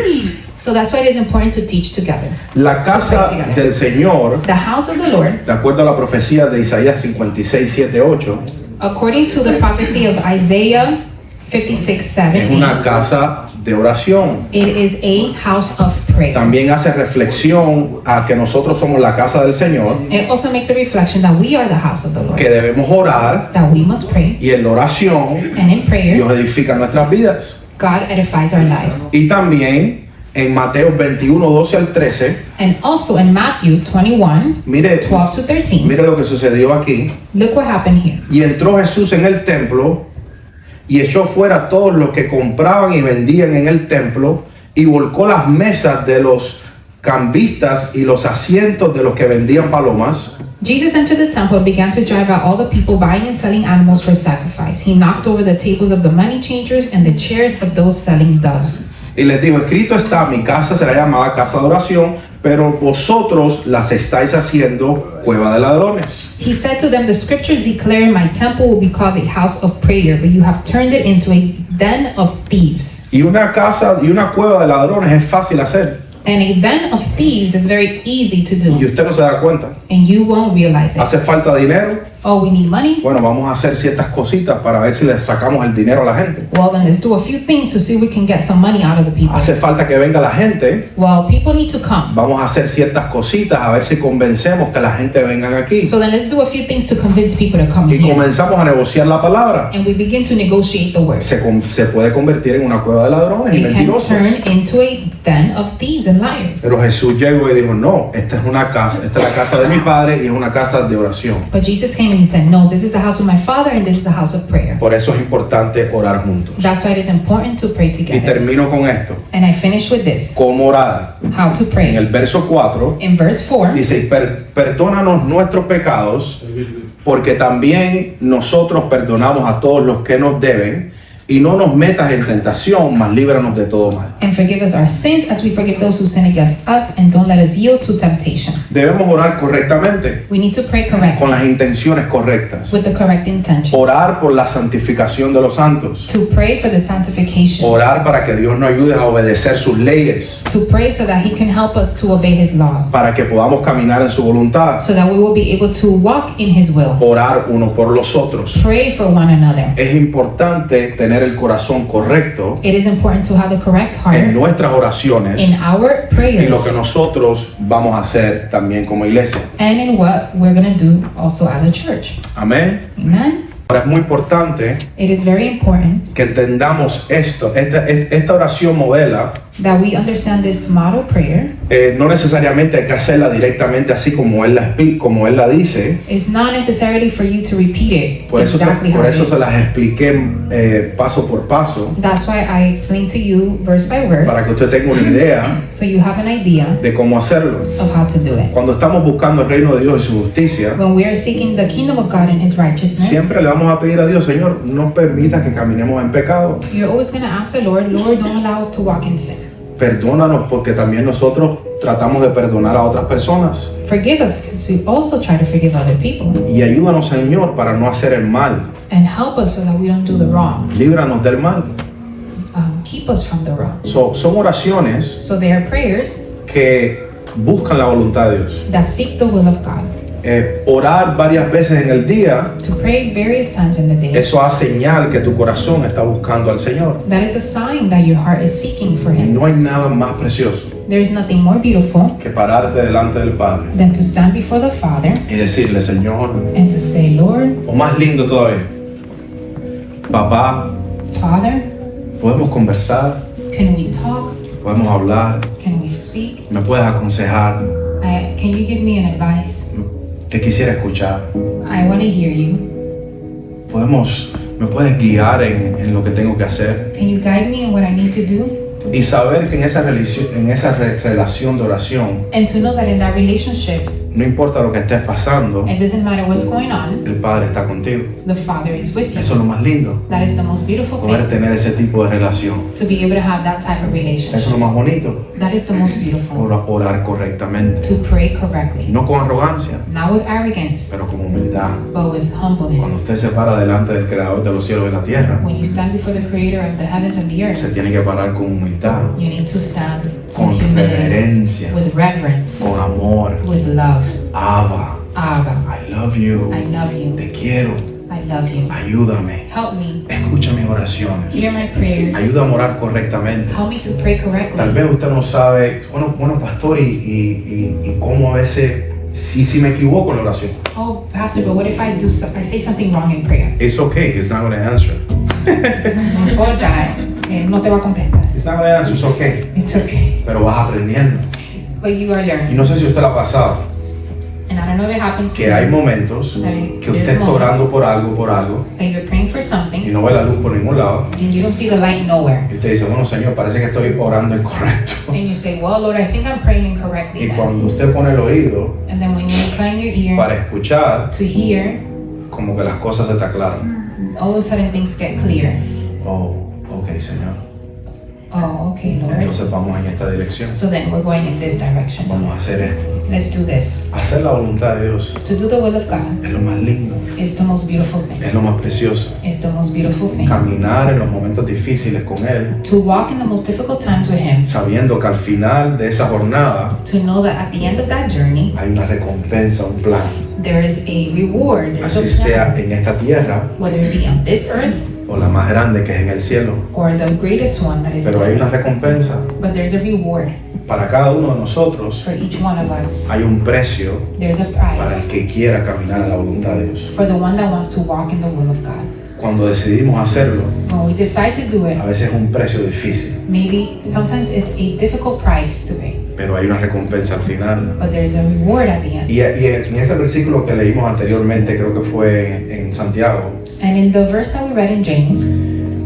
S1: So that's why it is important to teach together.
S2: La casa del Señor,
S1: The house of the Lord,
S2: de acuerdo a la profecía de Isaías 56, 7, 8,
S1: according to the prophecy of Isaiah 56, 7,
S2: es una casa de oración.
S1: it is a house of prayer.
S2: También hace reflexión a que nosotros somos la casa del Señor,
S1: It also makes a reflection that we are the house of the Lord,
S2: que debemos orar
S1: that we must pray,
S2: y en la oración
S1: and in prayer,
S2: Dios edifica nuestras vidas.
S1: God edifies our lives.
S2: Y también en Mateo 21, 12 al 13,
S1: And also in Matthew 21,
S2: mire
S1: 12 to 13,
S2: lo que sucedió aquí.
S1: look what happened here.
S2: Y entró Jesús en el templo y echó fuera a todos los que compraban y vendían en el templo y volcó las mesas de los cambistas y los asientos de los que vendían palomas.
S1: Jesus entered the temple and began to drive out all the people buying and selling animals for sacrifice. He knocked over the tables of the money changers and the chairs of those selling doves.
S2: Y les dijo, escrito está, mi casa será llamada casa de oración, pero vosotros las estáis haciendo cueva de ladrones.
S1: He said to them, the scriptures declare my temple will be called a house of prayer, but you have turned it into a den of thieves.
S2: Y una casa y una cueva de ladrones es fácil hacer.
S1: And a den of thieves is very easy to
S2: Y
S1: do,
S2: usted no se da cuenta.
S1: and you won't realize it.
S2: Hace falta dinero.
S1: Oh, we need money?
S2: Bueno, vamos a hacer ciertas cositas para ver si le sacamos el dinero a la gente.
S1: Well, then let's do a few things to see if we can get some money out of the people.
S2: Hace falta que venga la gente.
S1: Well, people need to come.
S2: Vamos a hacer ciertas cositas a ver si convencemos que la gente venga aquí.
S1: So then let's do a few things to convince people to come
S2: Y
S1: here.
S2: comenzamos a negociar la palabra.
S1: And we begin to negotiate the word.
S2: Se puede convertir en una cueva de ladrones y
S1: It can
S2: mentirosos.
S1: turn into a den of thieves and liars.
S2: Pero Jesús llegó y dijo, no, esta es la casa de mi padre y es una casa de oración.
S1: But Jesus came and he said, no, this is the house of my Father and this is a house of prayer.
S2: Por eso es importante orar juntos.
S1: That's why it is important to pray
S2: Y
S1: together.
S2: termino con esto.
S1: And I finish with this,
S2: ¿Cómo orar?
S1: how to
S2: En
S1: pray.
S2: el verso 4
S1: In verse 4,
S2: dice, "Y perdónanos nuestros pecados, porque también nosotros perdonamos a todos los que nos deben, y no nos metas en tentación, mas líbranos de todo mal."
S1: and forgive us our sins as we forgive those who sin against us, and don't let us yield to temptation.
S2: Debemos orar correctamente,
S1: We need to pray correctly,
S2: con las intenciones correctas.
S1: with the correct intentions.
S2: Orar por la santificación de los santos.
S1: To pray for the sanctification.
S2: Orar para que Dios nos ayude a obedecer sus leyes,
S1: To pray so that he can help us to obey his laws,
S2: para que podamos caminar en su voluntad.
S1: so that we will be able to walk in his will.
S2: Orar uno por los otros.
S1: Pray for one another.
S2: Es importante tener el corazón correcto
S1: It is important to have the correct
S2: en
S1: heart
S2: nuestras oraciones
S1: in our
S2: y lo que
S1: prayers
S2: nosotros vamos a hacer también como iglesia.
S1: and in what we're going to do also as a church.
S2: Amén.
S1: Amen.
S2: Ahora es muy importante
S1: It is very important
S2: que entendamos esto. Esta oración modela,
S1: that we understand this model prayer.
S2: no necesariamente hay que hacerla directamente así como él la dice.
S1: It's not necessarily for you to repeat it
S2: Por eso,
S1: exactly how
S2: por
S1: it
S2: eso se
S1: is.
S2: las expliqué paso por paso,
S1: That's why I explained to you verse by
S2: para
S1: verse,
S2: que usted tenga una idea
S1: so you have an idea
S2: de cómo hacerlo.
S1: of how to do it.
S2: Cuando estamos buscando el reino de Dios y su justicia,
S1: When we are seeking the kingdom of God and his righteousness,
S2: siempre le vamos a pedir a Dios, Señor, no permita que caminemos en pecado.
S1: you're always going to ask the Lord, Lord, don't allow us to walk in sin.
S2: Perdónanos porque también nosotros tratamos de perdonar a otras personas.
S1: Forgive us because we also try to forgive other people.
S2: Y ayúdanos, Señor, para no hacer el mal.
S1: And help us so that we don't do the wrong.
S2: Líbranos del mal.
S1: Keep us from the wrong.
S2: Son oraciones
S1: So they are prayers
S2: que buscan la voluntad de Dios.
S1: that seek the will of God.
S2: Orar varias veces en el día,
S1: To pray various times in the day.
S2: eso hace señal que tu corazón está buscando al Señor.
S1: That is a sign that your heart is seeking for
S2: Y
S1: him.
S2: no hay nada más precioso
S1: There is nothing more beautiful
S2: que pararte delante del Padre
S1: than to stand before the Father
S2: y decirle, Señor,
S1: and to say, Lord,
S2: o más lindo todavía, papá,
S1: Father,
S2: podemos conversar,
S1: can we talk?
S2: podemos hablar,
S1: Can we speak?
S2: me puedes aconsejar,
S1: Can you give me an advice?
S2: te quisiera escuchar,
S1: I want to hear you.
S2: me puedes guiar en lo que tengo que hacer.
S1: Can you guide me in what I need to do?
S2: Y saber que en esa relación de oración,
S1: And to know that in that relationship,
S2: no importa lo que estés pasando,
S1: it doesn't matter what's going on,
S2: el Padre está contigo.
S1: the Father is with
S2: Eso es
S1: you.
S2: lo más lindo,
S1: That is the most beautiful
S2: poder
S1: thing,
S2: tener ese tipo de relación.
S1: to be able to have that type of
S2: Eso es
S1: relationship.
S2: lo más bonito,
S1: That is the most beautiful,
S2: orar correctamente.
S1: to pray correctly.
S2: No con arrogancia,
S1: Not with arrogance,
S2: pero con humildad.
S1: but with
S2: Cuando
S1: humbleness.
S2: usted se para delante del Creador de los cielos y la tierra,
S1: When you stand before the Creator of the heavens and the
S2: se
S1: earth,
S2: tiene que parar con humildad,
S1: you need to stand
S2: con
S1: with humility,
S2: reverencia,
S1: with reverence,
S2: con amor.
S1: with love.
S2: Abba,
S1: Abba,
S2: I love you.
S1: I love you.
S2: Te quiero.
S1: I love you.
S2: Ayúdame.
S1: Help me.
S2: Escucha mis oraciones.
S1: Hear my prayers.
S2: Ayúdame a orar correctamente.
S1: Help me to pray
S2: Tal
S1: correctly.
S2: vez usted no sabe, bueno pastor, y cómo a veces, si me equivoco en la oración.
S1: Oh, Pastor, but what if I I say something wrong in prayer?
S2: It's okay, it's not going to answer.
S1: No importa, él no te va a contestar.
S2: It's not going to answer, it's okay.
S1: It's okay.
S2: Pero vas aprendiendo.
S1: But you are
S2: Y
S1: learning.
S2: no sé si usted lo ha pasado,
S1: And I don't know if it happens to
S2: que hay
S1: you,
S2: momentos que usted está orando por algo,
S1: that you're praying for
S2: y
S1: something
S2: no ve la luz por ningún lado.
S1: and you don't see the light nowhere.
S2: Y usted dice, bueno Señor, parece que estoy orando incorrecto.
S1: And you say, well, Lord, I think I'm praying incorrectly
S2: Y
S1: then.
S2: cuando usted pone el oído
S1: And then when you incline your ear
S2: para escuchar,
S1: to hear,
S2: como que las cosas se te aclaran.
S1: all of a sudden things get clear.
S2: Oh, ok Señor.
S1: Oh, okay, Lord.
S2: Entonces vamos en esta dirección.
S1: So then we're going in this direction.
S2: Vamos a hacer esto.
S1: Let's do this.
S2: Hacer la voluntad de Dios
S1: To do the will of God
S2: es lo más lindo,
S1: is the most beautiful thing.
S2: es lo más precioso.
S1: It's the most beautiful thing.
S2: Caminar en los momentos difíciles con Él,
S1: To walk in the most difficult times with Him.
S2: sabiendo que al final de esa jornada
S1: To know that at the end of that journey,
S2: hay una recompensa, un plan.
S1: there is a reward. There's
S2: Así
S1: a
S2: sea
S1: plan.
S2: en esta tierra
S1: Whether it be on this earth
S2: o la más grande que es en el cielo.
S1: or the greatest one that is
S2: Pero hay
S1: there.
S2: una recompensa.
S1: But there's a reward
S2: Para cada uno de nosotros
S1: for each one of us.
S2: hay un precio
S1: There's a
S2: para el
S1: price
S2: que quiera caminar en la voluntad de Dios.
S1: for the one that wants to walk in the will of God.
S2: cuando decidimos hacerlo,
S1: When we decide to do it,
S2: a veces es un precio difícil,
S1: maybe sometimes it's a difficult price to pay,
S2: pero hay una recompensa al final.
S1: but there's a reward at the end.
S2: Y en ese versículo que leímos anteriormente, creo que fue en Santiago,
S1: And in the verse that we read in James,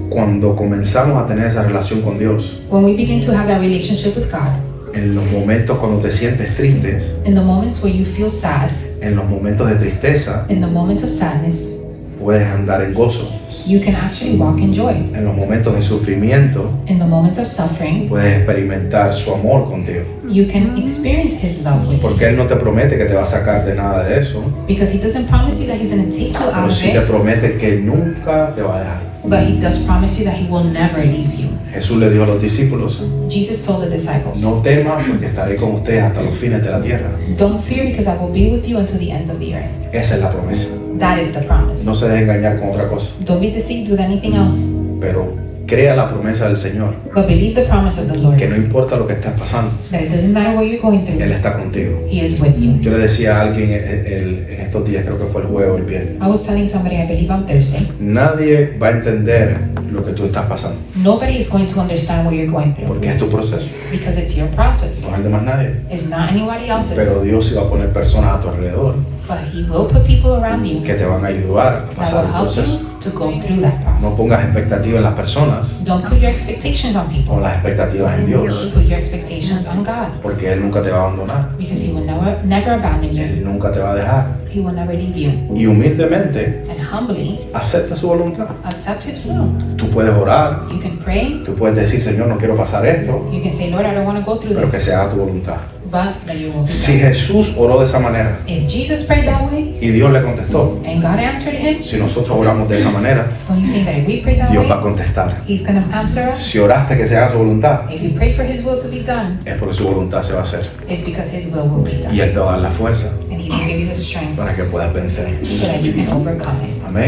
S2: cuando comenzamos a tener esa relación con Dios,
S1: when we begin to have that relationship with God,
S2: en los momentos cuando te sientes triste,
S1: in the moments where you feel sad,
S2: en los momentos de tristeza,
S1: in the moments of sadness,
S2: puedes andar en gozo.
S1: you can actually walk in joy.
S2: En los momentos de sufrimiento,
S1: In the moments of suffering,
S2: puedes experimentar su amor contigo.
S1: you can experience His love with you.
S2: Porque Él no te promete que te va a sacar de nada de eso,
S1: Because He doesn't promise you that He's going to take you out
S2: pero
S1: of
S2: sí te
S1: it,
S2: promete que nunca te va a dejar.
S1: but He does promise you that He will never leave you.
S2: Jesús le dijo a los discípulos,
S1: Jesus told the disciples,
S2: no teman porque estaré con ustedes hasta los fines de la tierra.
S1: don't fear because I will be with you until the ends of the earth.
S2: Esa es la promesa.
S1: That is the promise.
S2: No se deje engañar con otra cosa,
S1: Don't be deceived with anything else,
S2: pero crea la promesa del Señor,
S1: but believe the promise of the Lord,
S2: que no importa lo que estés pasando,
S1: that it doesn't matter what you're going through,
S2: Él está contigo.
S1: He is with you.
S2: Yo le decía a alguien en estos días, creo que fue el jueves o el viernes,
S1: I was telling somebody, I believe on Thursday,
S2: nadie va a entender lo que tú estás pasando,
S1: nobody is going to understand what you're going through
S2: porque es tu proceso,
S1: because it's your
S2: no
S1: process.
S2: es el de más nadie.
S1: It's not anybody
S2: Pero
S1: else's,
S2: Dios iba a poner personas a tu alrededor
S1: but He will put people around you
S2: que te van a ayudar a
S1: that
S2: pasar
S1: will
S2: el
S1: help
S2: proceso.
S1: you to go through that
S2: No
S1: process.
S2: pongas expectativas en las personas,
S1: Don't put your expectations on people.
S2: pon las expectativas en Dios,
S1: Put your expectations on God
S2: porque Él nunca te va a abandonar,
S1: because He will never abandon you.
S2: Él nunca te va a dejar.
S1: He will never leave you.
S2: Y humildemente
S1: And humbly
S2: acepta su voluntad.
S1: accept His will.
S2: Tú puedes orar,
S1: You can pray.
S2: tú puedes decir, Señor, no quiero pasar esto,
S1: You can say, Lord, I don't want to go through
S2: pero que
S1: this,
S2: se haga tu voluntad.
S1: but that your will be
S2: Si
S1: done.
S2: Jesús oró de esa manera
S1: If Jesus prayed that way
S2: y Dios le contestó,
S1: and God answered him,
S2: si nosotros oramos de esa manera,
S1: don't you think that if we pray that
S2: Dios va a
S1: way,
S2: contestar.
S1: He's going to answer us?
S2: Si oraste que se haga su voluntad,
S1: If you pray for His will to be done,
S2: es porque su voluntad se va a hacer.
S1: it's because His will be
S2: Y
S1: done.
S2: Él te va a dar la fuerza
S1: And He will give you the strength
S2: para que puedas vencer.
S1: so that you can overcome it.
S2: Amén.